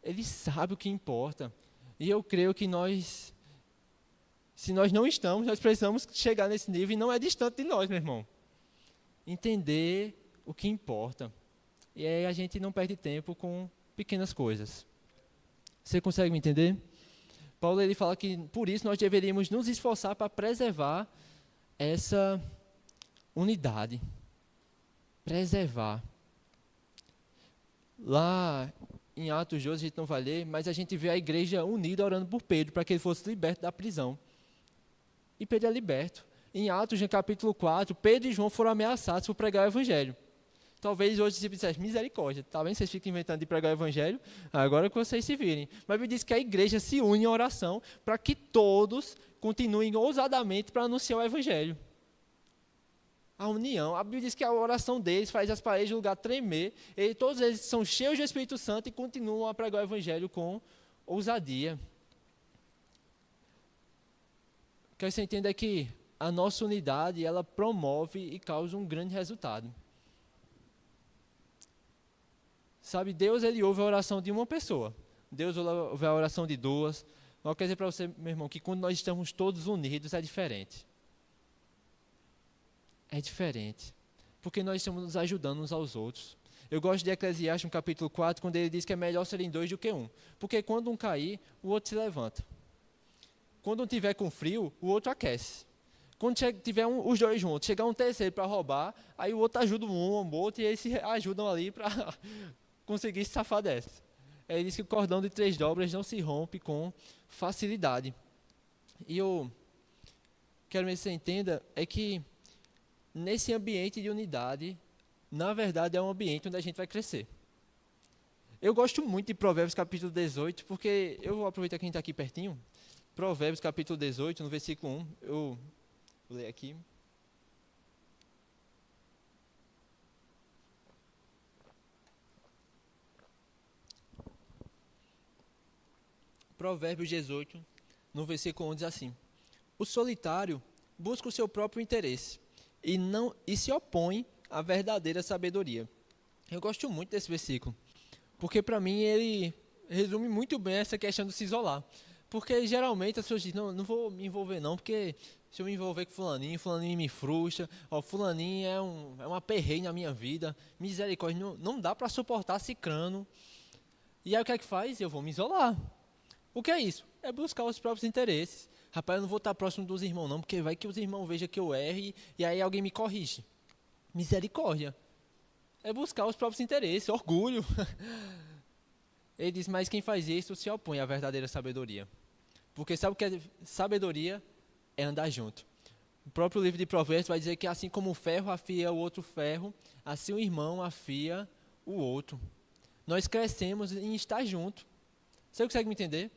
Ele sabe o que importa. E eu creio que nós, se nós não estamos, nós precisamos chegar nesse nível, e não é distante de nós, meu irmão. Entender o que importa. E aí a gente não perde tempo com pequenas coisas. Você consegue me entender? Paulo, ele fala que por isso nós deveríamos nos esforçar para preservar essa unidade. Preservar. Lá em Atos 12, a gente não vai ler, mas a gente vê a igreja unida orando por Pedro, para que ele fosse liberto da prisão. E Pedro é liberto. Em Atos, no capítulo 4, Pedro e João foram ameaçados por pregar o evangelho. Talvez hoje você dissesse, misericórdia, tá bem? Vocês ficam inventando de pregar o evangelho, agora que vocês se virem. Mas me diz que a igreja se une em oração para que todos continuem ousadamente para anunciar o evangelho. A união, a Bíblia diz que a oração deles faz as paredes do lugar tremer, e todos eles são cheios do Espírito Santo e continuam a pregar o evangelho com ousadia. O que você entende é que a nossa unidade, ela promove e causa um grande resultado. Sabe, Deus, ele ouve a oração de uma pessoa. Deus ouve a oração de duas. Eu quero dizer para você, meu irmão, que quando nós estamos todos unidos, é diferente. É diferente. Porque nós estamos nos ajudando uns aos outros. Eu gosto de Eclesiastes, no capítulo 4, quando ele diz que é melhor serem dois do que um. Porque quando um cair, o outro se levanta. Quando um tiver com frio, o outro aquece. Quando tiver os dois juntos, chegar um terceiro para roubar, aí o outro ajuda um ao outro e eles se ajudam ali para conseguir se safar dessa. Ele diz que o cordão de 3 dobras não se rompe com facilidade. E eu quero que você entenda é que nesse ambiente de unidade, na verdade é um ambiente onde a gente vai crescer. Eu gosto muito de Provérbios capítulo 18, porque eu vou aproveitar que a gente está aqui pertinho. Provérbios capítulo 18, no versículo 1, eu vou ler aqui. Provérbios 18, no versículo 1 diz assim: o solitário busca o seu próprio interesse e se opõe à verdadeira sabedoria. Eu gosto muito desse versículo, porque para mim ele resume muito bem essa questão de se isolar. Porque geralmente as pessoas dizem, não vou me envolver não, porque se eu me envolver com fulaninho me frustra, fulaninho é uma perreio na minha vida, misericórdia, não dá para suportar cicrano. E aí o que é que faz? Eu vou me isolar. O que é isso? É buscar os próprios interesses. Rapaz, eu não vou estar próximo dos irmãos não, porque vai que os irmãos vejam que eu erre e aí alguém me corrige. Misericórdia. É buscar os próprios interesses, orgulho. Ele diz, mas quem faz isso se opõe à verdadeira sabedoria. Porque sabe o que é sabedoria? É andar junto. O próprio livro de Provérbios vai dizer que assim como o ferro afia o outro ferro, assim o irmão afia o outro. Nós crescemos em estar junto. Você consegue me entender?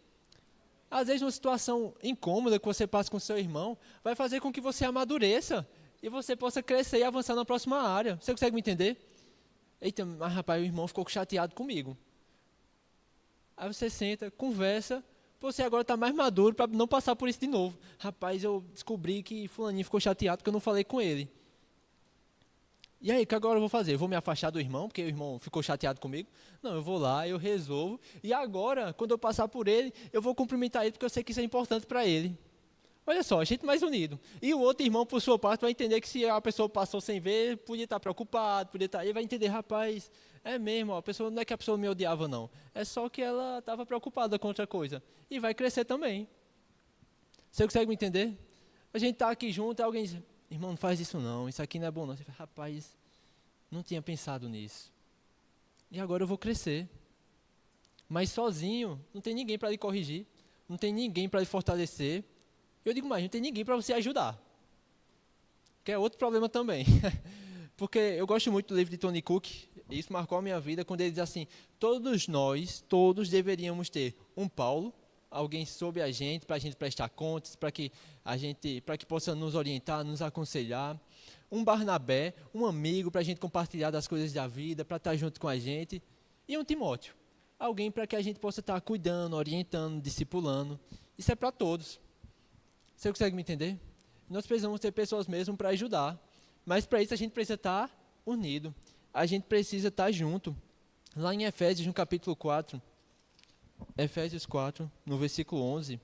Às vezes uma situação incômoda que você passa com seu irmão vai fazer com que você amadureça e você possa crescer e avançar na próxima área. Você consegue me entender? Eita, mas rapaz, o irmão ficou chateado comigo. Aí você senta, conversa, você agora está mais maduro para não passar por isso de novo. Rapaz, eu descobri que fulaninho ficou chateado porque eu não falei com ele. E aí, o que agora eu vou fazer? Eu vou me afastar do irmão, porque o irmão ficou chateado comigo? Não, eu vou lá, eu resolvo. E agora, quando eu passar por ele, eu vou cumprimentar ele, porque eu sei que isso é importante para ele. Olha só, a gente mais unido. E o outro irmão, por sua parte, vai entender que se a pessoa passou sem ver, podia estar preocupado, podia estar... Ele vai entender, rapaz, é mesmo, a pessoa, não é que a pessoa me odiava, não. É só que ela estava preocupada com outra coisa. E vai crescer também. Você consegue me entender? A gente está aqui junto e alguém diz, irmão, não faz isso não, isso aqui não é bom não. Você fala, rapaz, não tinha pensado nisso. E agora eu vou crescer. Mas sozinho, não tem ninguém para lhe corrigir, não tem ninguém para lhe fortalecer. Eu digo mais, não tem ninguém para você ajudar. Que é outro problema também. Porque eu gosto muito do livro de Tony Cook, e isso marcou a minha vida, quando ele diz assim, todos deveríamos ter um Paulo, alguém sob a gente, para a gente prestar contas, para que possa nos orientar, nos aconselhar. Um Barnabé, um amigo para a gente compartilhar das coisas da vida, para estar junto com a gente. E um Timóteo, alguém para que a gente possa estar cuidando, orientando, discipulando. Isso é para todos. Você consegue me entender? Nós precisamos ter pessoas mesmo para ajudar. Mas para isso a gente precisa estar unido. A gente precisa estar junto. Lá em Efésios, no capítulo 4, Efésios 4, no versículo 11.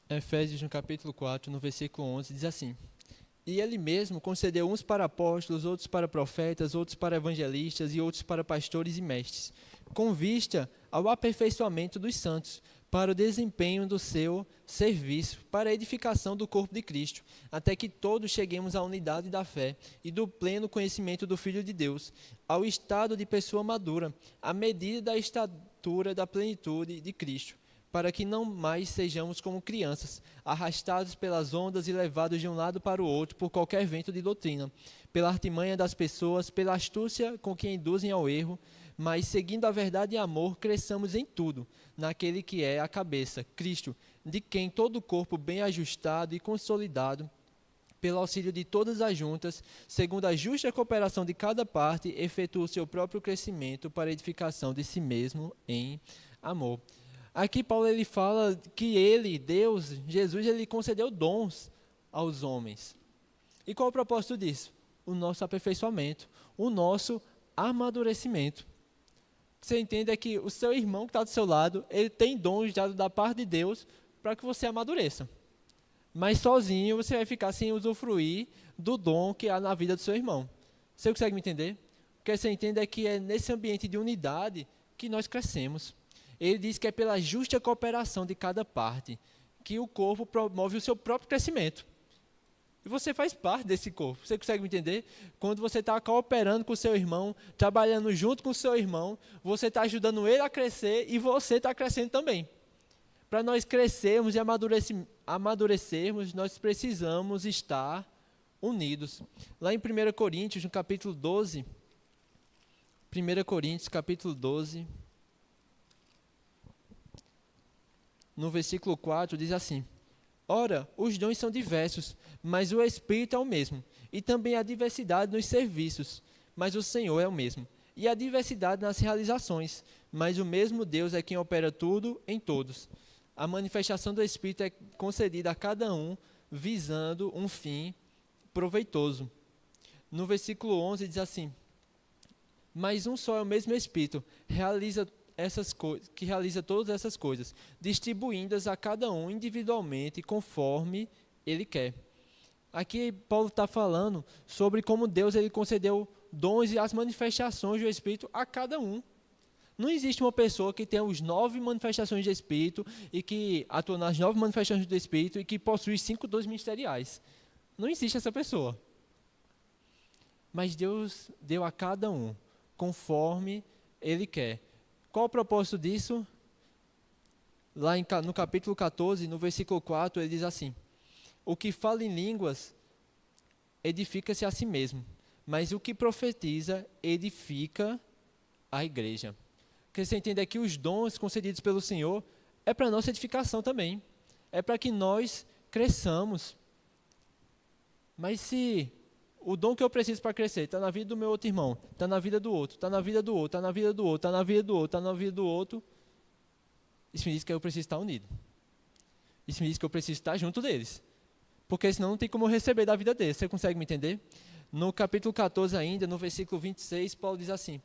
Efésios, no capítulo 4, no versículo 11, diz assim: E ele mesmo concedeu uns para apóstolos, outros para profetas, outros para evangelistas e outros para pastores e mestres, com vista ao aperfeiçoamento dos santos, para o desempenho do seu serviço, para a edificação do corpo de Cristo, até que todos cheguemos à unidade da fé e do pleno conhecimento do Filho de Deus, ao estado de pessoa madura, à medida da estatura da plenitude de Cristo, para que não mais sejamos como crianças, arrastados pelas ondas e levados de um lado para o outro por qualquer vento de doutrina, pela artimanha das pessoas, pela astúcia com que induzem ao erro, mas, seguindo a verdade e amor, cresçamos em tudo, naquele que é a cabeça, Cristo, de quem todo o corpo bem ajustado e consolidado, pelo auxílio de todas as juntas, segundo a justa cooperação de cada parte, efetua o seu próprio crescimento para a edificação de si mesmo em amor. Aqui Paulo ele fala que ele, Deus, Jesus, ele concedeu dons aos homens. E qual é o propósito disso? O nosso aperfeiçoamento, o nosso amadurecimento. Você entende é que o seu irmão que está do seu lado, ele tem dons dados da parte de Deus para que você amadureça. Mas sozinho você vai ficar sem usufruir do dom que há na vida do seu irmão. Você consegue me entender? O que você entende é que é nesse ambiente de unidade que nós crescemos. Ele diz que é pela justa cooperação de cada parte que o corpo promove o seu próprio crescimento. E você faz parte desse corpo. Você consegue me entender? Quando você está cooperando com o seu irmão, trabalhando junto com o seu irmão, você está ajudando ele a crescer e você está crescendo também. Para nós crescermos e amadurecermos, nós precisamos estar unidos. Lá em 1 Coríntios, no capítulo 12, 1 Coríntios, capítulo 12, no versículo 4, diz assim: Ora, os dons são diversos, mas o Espírito é o mesmo. E também há diversidade nos serviços, mas o Senhor é o mesmo. E há diversidade nas realizações, mas o mesmo Deus é quem opera tudo em todos. A manifestação do Espírito é concedida a cada um, visando um fim proveitoso. No versículo 11 diz assim: Mas um só é o mesmo Espírito, que realiza todas essas coisas, distribuindo-as a cada um individualmente, conforme Ele quer. Aqui Paulo está falando sobre como Deus ele concedeu dons e as manifestações do Espírito a cada um. Não existe uma pessoa que tenha os 9 manifestações do Espírito e que atua nas 9 manifestações do Espírito e que possui 5 dons ministeriais. Não existe essa pessoa. Mas Deus deu a cada um, conforme Ele quer. Qual o propósito disso? Lá no capítulo 14, no versículo 4, ele diz assim: O que fala em línguas edifica-se a si mesmo, mas o que profetiza edifica a igreja. O que você entende é que os dons concedidos pelo Senhor é para nossa edificação também. É para que nós cresçamos. Mas se o dom que eu preciso para crescer está na vida do meu outro irmão, está na vida do outro, está na vida do outro, está na vida do outro, está na vida do outro, está na vida do outro, isso me diz que eu preciso estar unido. Isso me diz que eu preciso estar junto deles. Porque senão não tem como eu receber da vida deles. Você consegue me entender? No capítulo 14 ainda, no versículo 26, Paulo diz assim: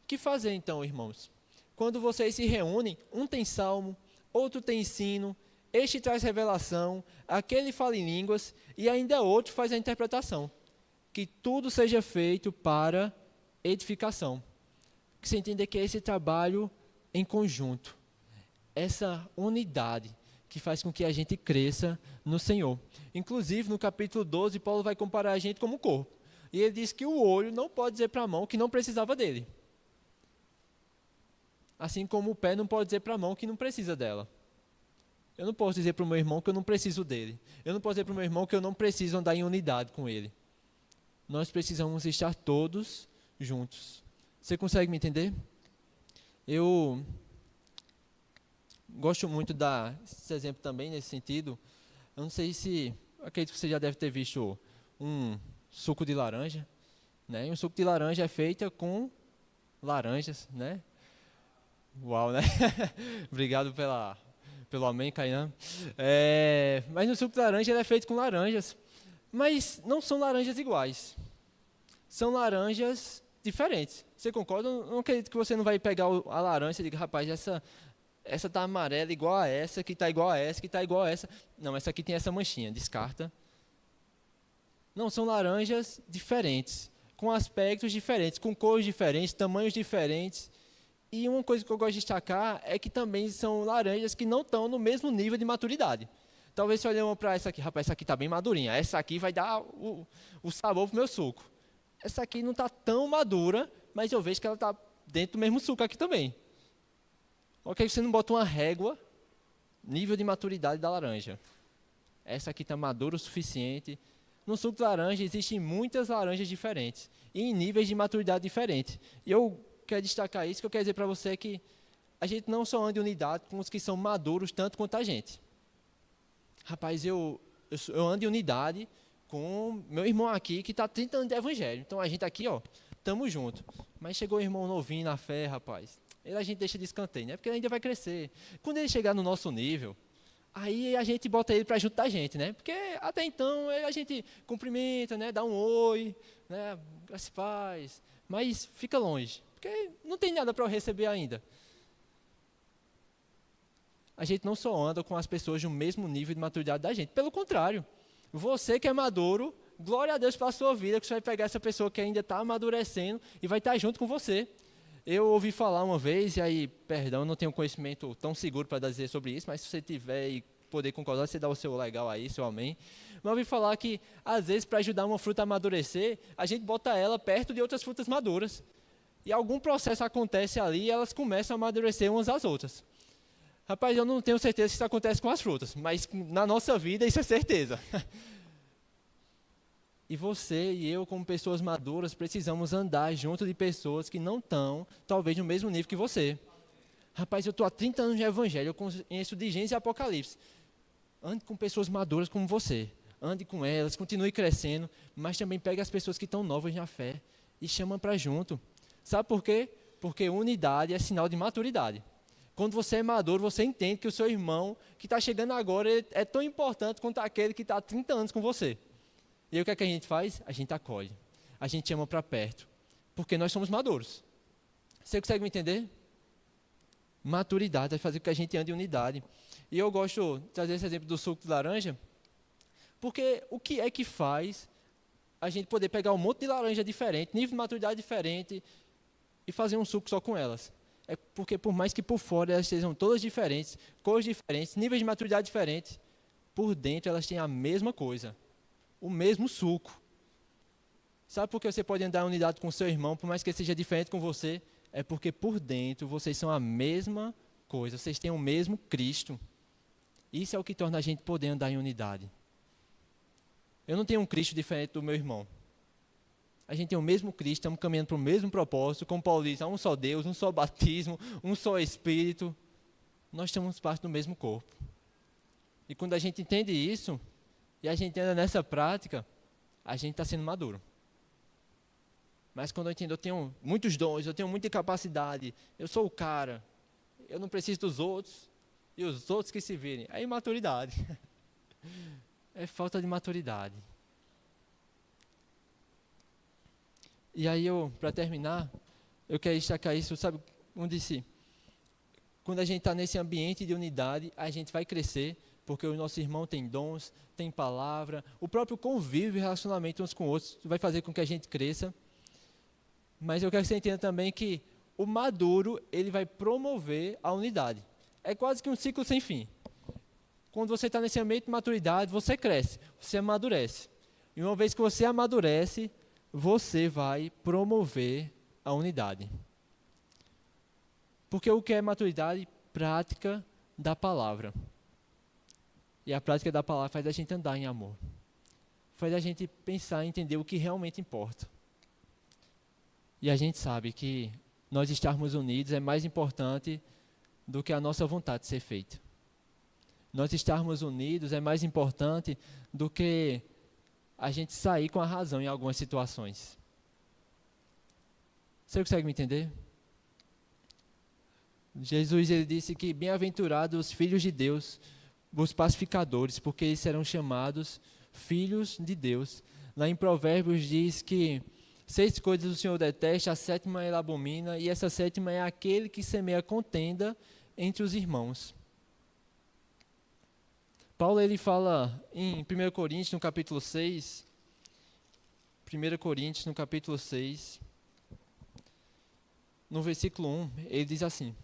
Que fazer então, irmãos? Quando vocês se reúnem, um tem salmo, outro tem ensino, este traz revelação, aquele fala em línguas e ainda outro faz a interpretação. Que tudo seja feito para edificação. Que você entenda que é esse trabalho em conjunto, essa unidade que faz com que a gente cresça no Senhor. Inclusive, no capítulo 12, Paulo vai comparar a gente como corpo. E ele diz que o olho não pode dizer para a mão que não precisava dele. Assim como o pé não pode dizer para a mão que não precisa dela. Eu não posso dizer para o meu irmão que eu não preciso dele. Eu não posso dizer para o meu irmão que eu não preciso andar em unidade com ele. Nós precisamos estar todos juntos. Você consegue me entender? gosto muito de dar esse exemplo também nesse sentido. Eu não sei se, acredito que você já deve ter visto um suco de laranja, né? E um suco de laranja é feito com laranjas, né? Uau, né? Obrigado pelo amém, Kainan. Mas o suco de laranja ele é feito com laranjas, mas não são laranjas iguais. São laranjas diferentes. Você concorda? Eu não acredito que você não vai pegar a laranja e diga, rapaz, essa tá amarela igual a essa, que tá igual a essa, que tá igual a essa. Não, essa aqui tem essa manchinha, descarta. Não, são laranjas diferentes, com aspectos diferentes, com cores diferentes, tamanhos diferentes. E uma coisa que eu gosto de destacar é que também são laranjas que não estão no mesmo nível de maturidade. Talvez se olhamos para essa aqui, rapaz, essa aqui está bem madurinha, essa aqui vai dar o sabor para o meu suco. Essa aqui não está tão madura, mas eu vejo que ela está dentro do mesmo suco aqui também. Ok, você não bota uma régua, nível de maturidade da laranja. Essa aqui está madura o suficiente. No suco de laranja existem muitas laranjas diferentes, e em níveis de maturidade diferentes. E eu quero destacar isso, que eu quero dizer para você é que a gente não só anda em unidade com os que são maduros tanto quanto a gente. Rapaz, eu ando em unidade com meu irmão aqui, que está 30 anos de evangelho. Então a gente aqui, ó, estamos juntos. Mas chegou o irmão novinho na fé, rapaz. Ele a gente deixa de escanteio, né? Porque ele ainda vai crescer. Quando ele chegar no nosso nível, aí a gente bota ele para junto da gente, né? Porque até então a gente cumprimenta, né? Dá um oi, né? Graças a paz. Mas fica longe, porque não tem nada para eu receber ainda. A gente não só anda com as pessoas do mesmo nível de maturidade da gente. Pelo contrário, você que é maduro, glória a Deus pela sua vida, que você vai pegar essa pessoa que ainda está amadurecendo e vai estar junto com você. Eu ouvi falar uma vez, e aí, perdão, eu não tenho conhecimento tão seguro para dizer sobre isso, mas se você tiver e poder concordar, você dá o seu legal aí, seu amém. Mas eu ouvi falar que, às vezes, para ajudar uma fruta a amadurecer, a gente bota ela perto de outras frutas maduras. E algum processo acontece ali e elas começam a amadurecer umas às outras. Rapaz, eu não tenho certeza se isso acontece com as frutas, mas na nossa vida isso é certeza. E você e eu, como pessoas maduras, precisamos andar junto de pessoas que não estão, talvez, no mesmo nível que você. Rapaz, eu estou há 30 anos de evangelho, eu conheço de Gênesis e Apocalipse. Ande com pessoas maduras como você. Ande com elas, continue crescendo, mas também pegue as pessoas que estão novas na fé e chama para junto. Sabe por quê? Porque unidade é sinal de maturidade. Quando você é maduro, você entende que o seu irmão, que está chegando agora, ele é tão importante quanto aquele que está há 30 anos com você. E aí o que é que a gente faz? A gente acolhe. A gente chama para perto. Porque nós somos maduros. Você consegue me entender? Maturidade vai fazer com que a gente ande em unidade. E eu gosto de trazer esse exemplo do suco de laranja, porque o que é que faz a gente poder pegar um monte de laranja diferente, nível de maturidade diferente, e fazer um suco só com elas? É porque por mais que por fora elas sejam todas diferentes, cores diferentes, níveis de maturidade diferentes, por dentro elas têm a mesma coisa, o mesmo suco. Sabe por que você pode andar em unidade com o seu irmão, por mais que ele seja diferente com você? É porque por dentro vocês são a mesma coisa, vocês têm o mesmo Cristo. Isso é o que torna a gente poder andar em unidade. Eu não tenho um Cristo diferente do meu irmão. A gente tem o mesmo Cristo, estamos caminhando para o mesmo propósito, como Paulo diz, há um só Deus, um só batismo, um só Espírito. Nós estamos parte do mesmo corpo. E quando a gente entende isso, e a gente anda nessa prática, a gente está sendo maduro. Mas quando eu entendo, eu tenho muitos dons, eu tenho muita capacidade, eu sou o cara, eu não preciso dos outros, e os outros que se virem. É imaturidade. É falta de maturidade. E aí, para terminar, eu quero destacar isso, sabe, como disse, quando a gente está nesse ambiente de unidade, a gente vai crescer, porque o nosso irmão tem dons, tem palavra, o próprio convívio e relacionamento uns com outros vai fazer com que a gente cresça. Mas eu quero que você entenda também que o maduro, ele vai promover a unidade. É quase que um ciclo sem fim. Quando você está nesse ambiente de maturidade, você cresce, você amadurece. E uma vez que você amadurece, você vai promover a unidade. Porque o que é maturidade? Prática da palavra. E a prática da palavra faz a gente andar em amor. Faz a gente pensar e entender o que realmente importa. E a gente sabe que nós estarmos unidos é mais importante do que a nossa vontade ser feita. Nós estarmos unidos é mais importante do que a gente sair com a razão em algumas situações. Você consegue me entender? Jesus ele disse que bem-aventurados os filhos de Deus, os pacificadores, porque eles serão chamados filhos de Deus. Lá em Provérbios diz que 6 coisas o Senhor detesta, a 7ª ele abomina, e essa 7ª é aquele que semeia contenda entre os irmãos. Paulo ele fala em 1 Coríntios, no capítulo 6, 1 Coríntios, no capítulo 6, no versículo 1, ele diz assim: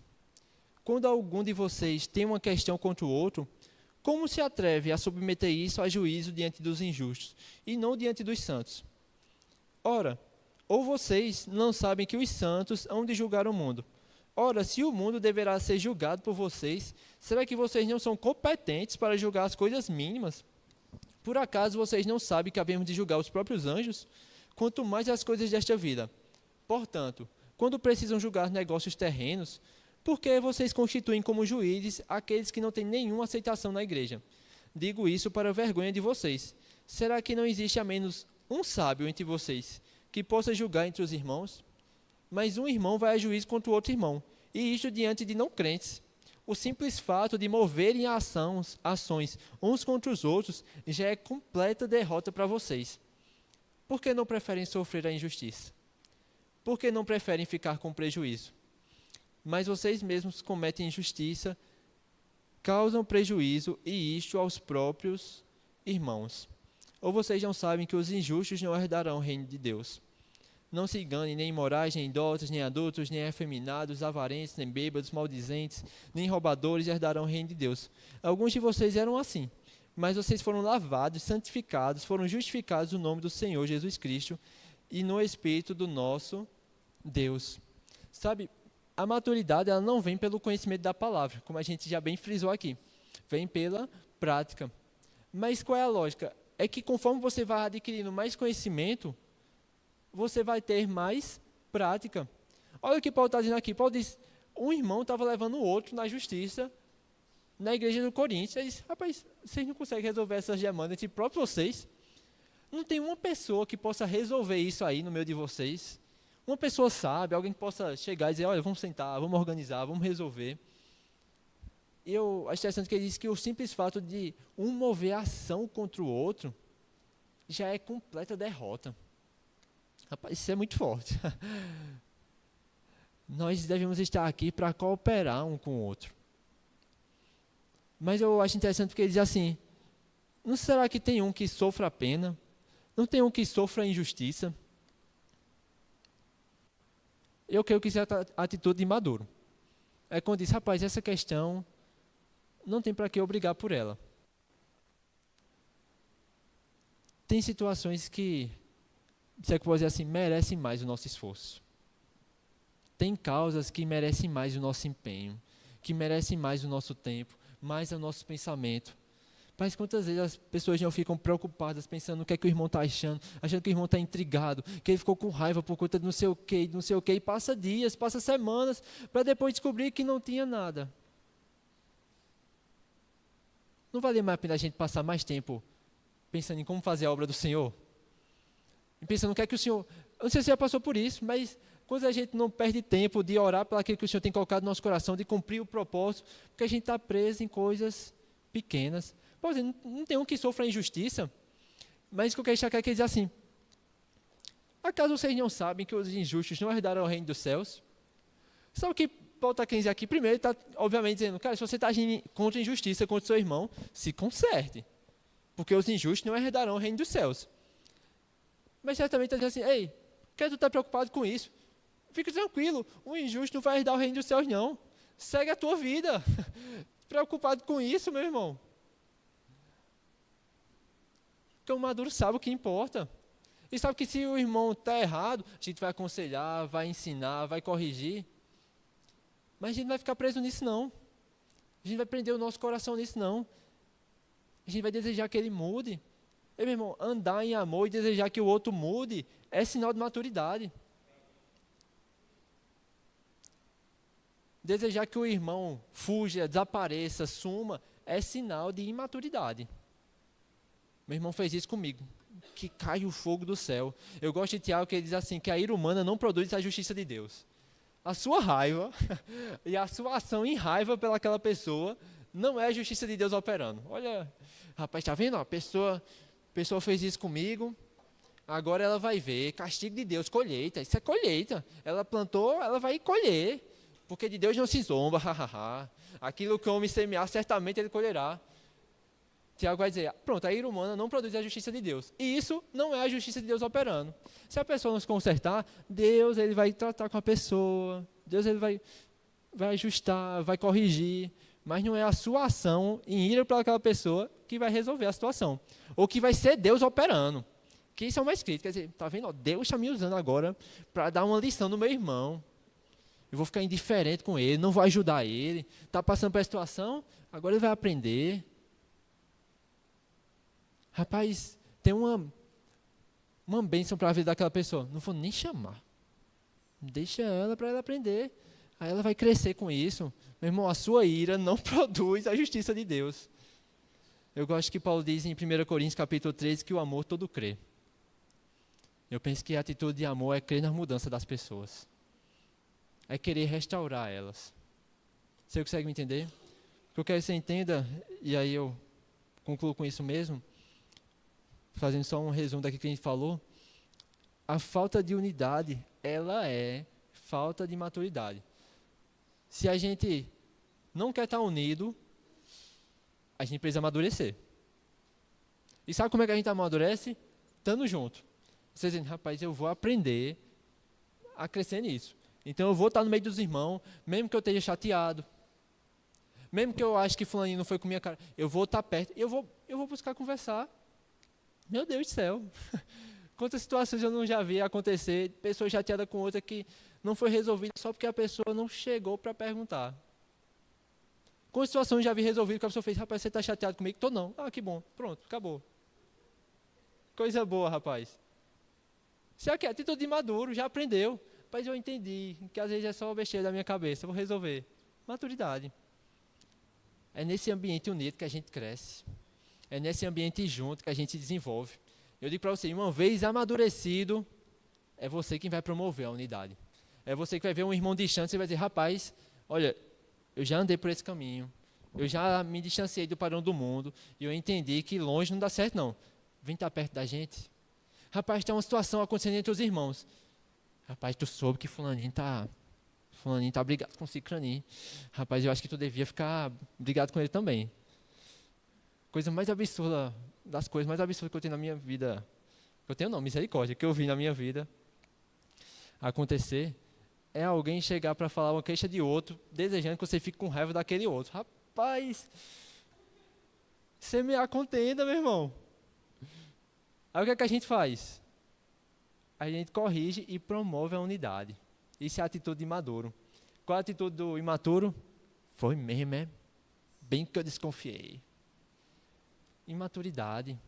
quando algum de vocês tem uma questão contra o outro, como se atreve a submeter isso a juízo diante dos injustos, e não diante dos santos? Ora, ou vocês não sabem que os santos hão de julgar o mundo? Ora, se o mundo deverá ser julgado por vocês, será que vocês não são competentes para julgar as coisas mínimas? Por acaso vocês não sabem que havemos de julgar os próprios anjos? Quanto mais as coisas desta vida. Portanto, quando precisam julgar negócios terrenos, por que vocês constituem como juízes aqueles que não têm nenhuma aceitação na igreja? Digo isso para a vergonha de vocês. Será que não existe a menos um sábio entre vocês que possa julgar entre os irmãos? Mas um irmão vai a juízo contra o outro irmão, e isto diante de não crentes. O simples fato de moverem ações uns contra os outros já é completa derrota para vocês. Por que não preferem sofrer a injustiça? Por que não preferem ficar com prejuízo? Mas vocês mesmos cometem injustiça, causam prejuízo, e isto aos próprios irmãos. Ou vocês não sabem que os injustos não herdarão o reino de Deus? Não se enganem, nem imorais, nem idólatras, nem adultos, nem efeminados, avarentos, nem bêbados, maldizentes, nem roubadores herdarão o reino de Deus. Alguns de vocês eram assim, mas vocês foram lavados, santificados, foram justificados no nome do Senhor Jesus Cristo e no Espírito do nosso Deus. Sabe, a maturidade ela não vem pelo conhecimento da palavra, como a gente já bem frisou aqui. Vem pela prática. Mas qual é a lógica? É que conforme você vai adquirindo mais conhecimento, você vai ter mais prática. Olha o que Paulo está dizendo aqui. Paulo diz, um irmão estava levando o outro na justiça na igreja do Coríntios. Ele disse, rapaz, vocês não conseguem resolver essas demandas entre próprios vocês? Não tem uma pessoa que possa resolver isso aí no meio de vocês? Uma pessoa sábia, alguém que possa chegar e dizer, olha, vamos sentar, vamos organizar, vamos resolver. Eu acho interessante que ele diz que o simples fato de um mover ação contra o outro já é completa derrota. Rapaz, isso é muito forte. Nós devemos estar aqui para cooperar um com o outro. Mas eu acho interessante porque ele diz assim, não será que tem um que sofra a pena? Não tem um que sofra a injustiça? Eu creio que isso é a atitude de maduro. É quando diz, rapaz, essa questão não tem para que eu brigar por ela. Tem situações que, se é que pode dizer assim, merecem mais o nosso esforço. Tem causas que merecem mais o nosso empenho, que merecem mais o nosso tempo, mais o nosso pensamento. Mas quantas vezes as pessoas não ficam preocupadas, pensando no que é que o irmão está achando que o irmão está intrigado, que ele ficou com raiva por conta de não sei o quê, e passa dias, passa semanas, para depois descobrir que não tinha nada. Não vale mais a pena a gente passar mais tempo pensando em como fazer a obra do Senhor? E pensando no que é que o Senhor... Eu não sei se você já passou por isso, mas quando a gente não perde tempo de orar pelo aquilo que o Senhor tem colocado no nosso coração, de cumprir o propósito, porque a gente está preso em coisas pequenas. Por exemplo, não tem um que sofra injustiça, mas o que eu quero destacar é que ele diz assim, acaso vocês não sabem que os injustos não herdarão o reino dos céus? Sabe o que Paulo está querendo dizer aqui? Primeiro, ele está, obviamente, dizendo, cara, se você está agindo contra a injustiça contra o seu irmão, se conserte, porque os injustos não herdarão o reino dos céus. Mas certamente está dizendo assim, ei, por que tu está preocupado com isso? Fica tranquilo, o injusto não vai herdar o reino dos céus, não. Segue a tua vida. Preocupado com isso, meu irmão. Porque o maduro sabe o que importa. E sabe que se o irmão está errado, a gente vai aconselhar, vai ensinar, vai corrigir. Mas a gente não vai ficar preso nisso, não. A gente vai prender o nosso coração nisso, não. A gente vai desejar que ele mude. Ei, meu irmão, andar em amor e desejar que o outro mude é sinal de maturidade. desejar que o irmão fuja, desapareça, suma, é sinal de imaturidade. Meu irmão fez isso comigo, que cai o fogo do céu. Eu gosto de Tiago, que ele diz assim, que a ira humana não produz a justiça de Deus. A sua raiva e a sua ação em raiva pelaquela pessoa não é a justiça de Deus operando. Olha, rapaz, está vendo? A pessoa fez isso comigo, agora ela vai ver, castigo de Deus, colheita. Isso é colheita. Ela plantou, ela vai colher, porque de Deus não se zomba. Aquilo que o homem semear, certamente ele colherá. Tiago vai dizer, pronto, a ira humana não produz a justiça de Deus. E isso não é a justiça de Deus operando. Se a pessoa não se consertar, Deus ele vai tratar com a pessoa, Deus ele vai ajustar, vai corrigir, mas não é a sua ação em ira para aquela pessoa que vai resolver a situação. Ou que vai ser Deus operando. Que isso é o mais crítico. Quer dizer, está vendo? Ó, Deus está me usando agora para dar uma lição no meu irmão. Eu vou ficar indiferente com ele, não vou ajudar ele. Está passando por a situação, agora ele vai aprender. Rapaz, tem uma bênção para a vida daquela pessoa. Não vou nem chamar. Deixa ela para ela aprender. Aí ela vai crescer com isso. Meu irmão, a sua ira não produz a justiça de Deus. Eu gosto que Paulo diz em 1 Coríntios capítulo 13 que o amor todo crê. Eu penso que a atitude de amor é crer na mudança das pessoas. É querer restaurar elas. Você consegue me entender? O que eu quero que você entenda, e aí eu concluo com isso mesmo, fazendo só um resumo daqui que a gente falou, a falta de unidade, ela é falta de maturidade. Se a gente não quer estar unido, a gente precisa amadurecer. E sabe como é que a gente amadurece? Estando junto. Você dizendo, rapaz, eu vou aprender a crescer nisso. Então eu vou estar no meio dos irmãos, mesmo que eu esteja chateado, mesmo que eu ache que fulaninho não foi com minha cara, eu vou estar perto, eu vou buscar conversar. Meu Deus do céu, quantas situações eu não já vi acontecer, pessoa chateada com outra que não foi resolvida só porque a pessoa não chegou para perguntar. Quantas situações eu já vi resolvidas que a pessoa fez, rapaz, você está chateado comigo? Estou não. Ah, que bom, pronto, acabou. Coisa boa, rapaz. Isso aqui é atitude de maduro, já aprendeu. Rapaz, eu entendi que às vezes é só besteira da minha cabeça, eu vou resolver. Maturidade. É nesse ambiente unido que a gente cresce. É nesse ambiente junto que a gente se desenvolve. Eu digo para você, uma vez amadurecido, é você quem vai promover a unidade. É você que vai ver um irmão distante e vai dizer, rapaz, olha, eu já andei por esse caminho, eu já me distanciei do padrão do mundo, e eu entendi que longe não dá certo não. Vem estar perto da gente. Rapaz, tem uma situação acontecendo entre os irmãos. Rapaz, tu soube que fulaninho tá brigado com cicraninho. Rapaz, eu acho que tu devia ficar brigado com ele também. Coisa mais absurda, das coisas mais absurdas que eu tenho na minha vida, que eu tenho não, misericórdia, que eu vi na minha vida acontecer, é alguém chegar para falar uma queixa de outro, desejando que você fique com raiva daquele outro. Rapaz, semear contenda, meu irmão. Aí o que é que a gente faz? A gente corrige e promove a unidade. Isso é a atitude de maduro. Qual a atitude do imaturo? Foi mesmo, é? Bem que eu desconfiei. Imaturidade.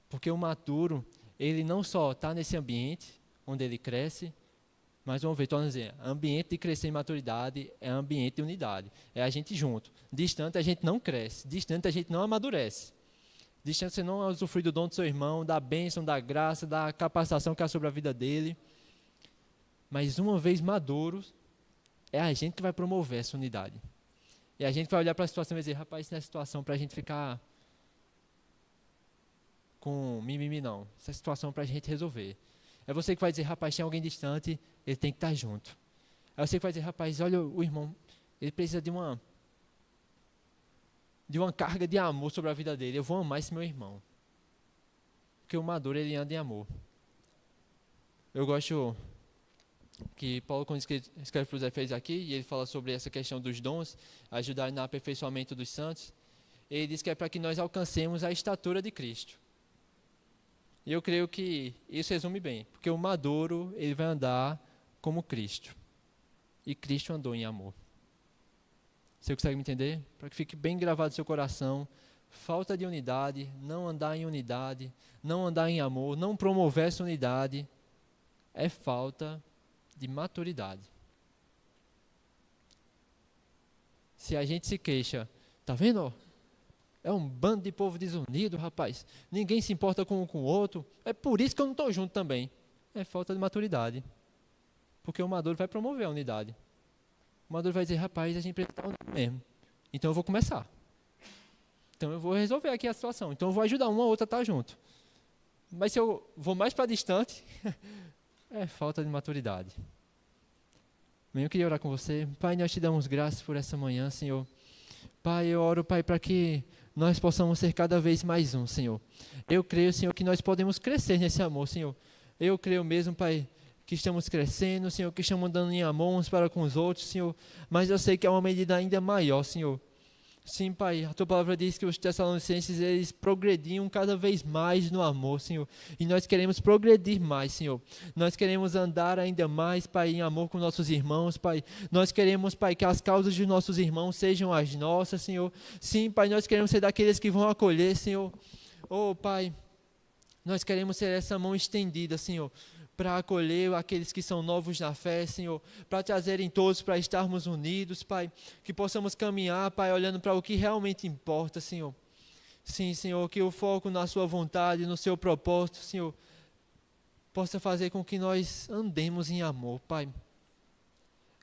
Porque o maturo, ele não só está nesse ambiente onde ele cresce, mas vamos ver, estou dizendo, ambiente de crescer em maturidade é ambiente de unidade. É a gente junto. Distante a gente não cresce, distante a gente não amadurece. Distante você não usufrui do dom do seu irmão, da bênção, da graça, da capacitação que há sobre a vida dele. Mas uma vez maduros, é a gente que vai promover essa unidade. E a gente vai olhar para a situação e dizer, rapaz, isso não é situação para a gente ficar com mimimi não. Essa é situação para a gente resolver. É você que vai dizer, rapaz, tem alguém distante, ele tem que estar junto. É você que vai dizer, rapaz, olha o irmão, ele precisa de uma carga de amor sobre a vida dele. Eu vou amar esse meu irmão. Porque o maduro, ele anda em amor. Eu gosto que Paulo, quando escreve para os Efésios aqui, e ele fala sobre essa questão dos dons, ajudar no aperfeiçoamento dos santos, ele diz que é para que nós alcancemos a estatura de Cristo. E eu creio que isso resume bem, porque o maduro, ele vai andar como Cristo. E Cristo andou em amor. Você consegue me entender? Para que fique bem gravado no seu coração, falta de unidade, não andar em unidade, não andar em amor, não promover essa unidade, é falta de maturidade. Se a gente se queixa, tá vendo? Ó? É um bando de povo desunido, rapaz. Ninguém se importa com um com o outro. É por isso que eu não estou junto também. É falta de maturidade. Porque o maduro vai promover a unidade. O maduro vai dizer, rapaz, a gente precisa estar unido mesmo. Então eu vou começar. Então eu vou resolver aqui a situação. Então eu vou ajudar uma ou outra a estar junto. Mas se eu vou mais para distante, é falta de maturidade. Bem, eu queria orar com você. Pai, nós te damos graças por essa manhã, Senhor. Pai, eu oro, Pai, para que nós possamos ser cada vez mais um, Senhor. Eu creio, Senhor, que nós podemos crescer nesse amor, Senhor. Eu creio mesmo, Pai, que estamos crescendo, Senhor, que estamos andando em amor uns para com os outros, Senhor. Mas eu sei que é uma medida ainda maior, Senhor. Sim, Pai, a Tua palavra diz que os Tessalonicenses, eles progrediam cada vez mais no amor, Senhor. E nós queremos progredir mais, Senhor. Nós queremos andar ainda mais, Pai, em amor com nossos irmãos, Pai. Nós queremos, Pai, que as causas dos nossos irmãos sejam as nossas, Senhor. Sim, Pai, nós queremos ser daqueles que vão acolher, Senhor. Oh, Pai, nós queremos ser essa mão estendida, Senhor, para acolher aqueles que são novos na fé, Senhor, para trazerem todos para estarmos unidos, Pai, que possamos caminhar, Pai, olhando para o que realmente importa, Senhor. Sim, Senhor, que o foco na Sua vontade, no Seu propósito, Senhor, possa fazer com que nós andemos em amor, Pai.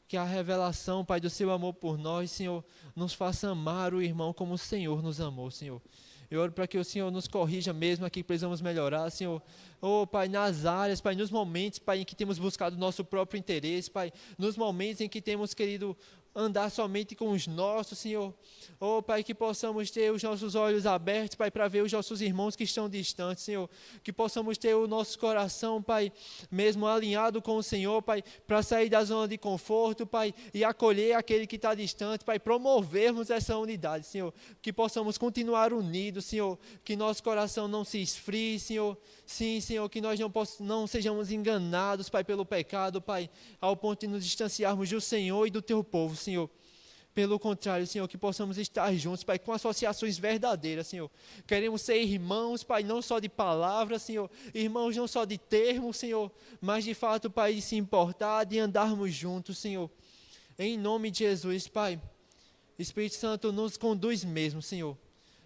Que a revelação, Pai, do Seu amor por nós, Senhor, nos faça amar o irmão como o Senhor nos amou, Senhor. Eu oro para que o Senhor nos corrija mesmo aqui que precisamos melhorar, Senhor. Oh, Pai, nas áreas, Pai, nos momentos, Pai, em que temos buscado o nosso próprio interesse, Pai, nos momentos em que temos querido andar somente com os nossos, Senhor. Oh, Pai, que possamos ter os nossos olhos abertos, Pai, para ver os nossos irmãos que estão distantes, Senhor. Que possamos ter o nosso coração, Pai, mesmo alinhado com o Senhor, Pai, para sair da zona de conforto, Pai, e acolher aquele que está distante, Pai, promovermos essa unidade, Senhor. Que possamos continuar unidos, Senhor. Que nosso coração não se esfrie, Senhor. Sim, Senhor, que nós não sejamos enganados, Pai, pelo pecado, Pai, ao ponto de nos distanciarmos do Senhor e do Teu povo, Senhor. Pelo contrário, Senhor, que possamos estar juntos, Pai, com associações verdadeiras, Senhor. Queremos ser irmãos, Pai, não só de palavras, Senhor, irmãos não só de termos, Senhor, mas de fato, Pai, de se importar, de andarmos juntos, Senhor. Em nome de Jesus, Pai, Espírito Santo, nos conduz mesmo, Senhor.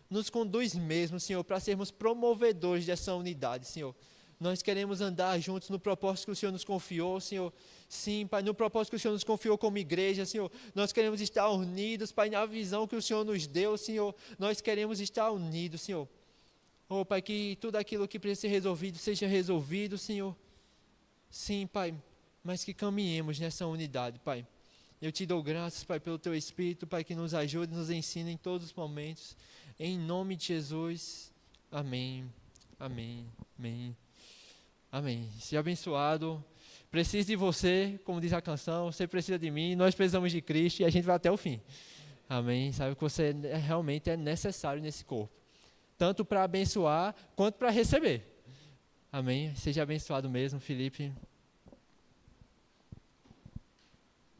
Nos conduz mesmo, Senhor, para sermos promovedores dessa unidade, Senhor. Nós queremos andar juntos no propósito que o Senhor nos confiou, Senhor. Sim, Pai, no propósito que o Senhor nos confiou como igreja, Senhor. Nós queremos estar unidos, Pai, na visão que o Senhor nos deu, Senhor. Nós queremos estar unidos, Senhor. Oh, Pai, que tudo aquilo que precisa ser resolvido seja resolvido, Senhor. Sim, Pai, mas que caminhemos nessa unidade, Pai. Eu te dou graças, Pai, pelo Teu Espírito, Pai, que nos ajude, nos ensina em todos os momentos. Em nome de Jesus. Amém. Amém. Amém. Amém. Seja abençoado. Preciso de você, como diz a canção, você precisa de mim, nós precisamos de Cristo e a gente vai até o fim. Amém. Sabe que você realmente é necessário nesse corpo. Tanto para abençoar, quanto para receber. Amém. Seja abençoado mesmo, Felipe.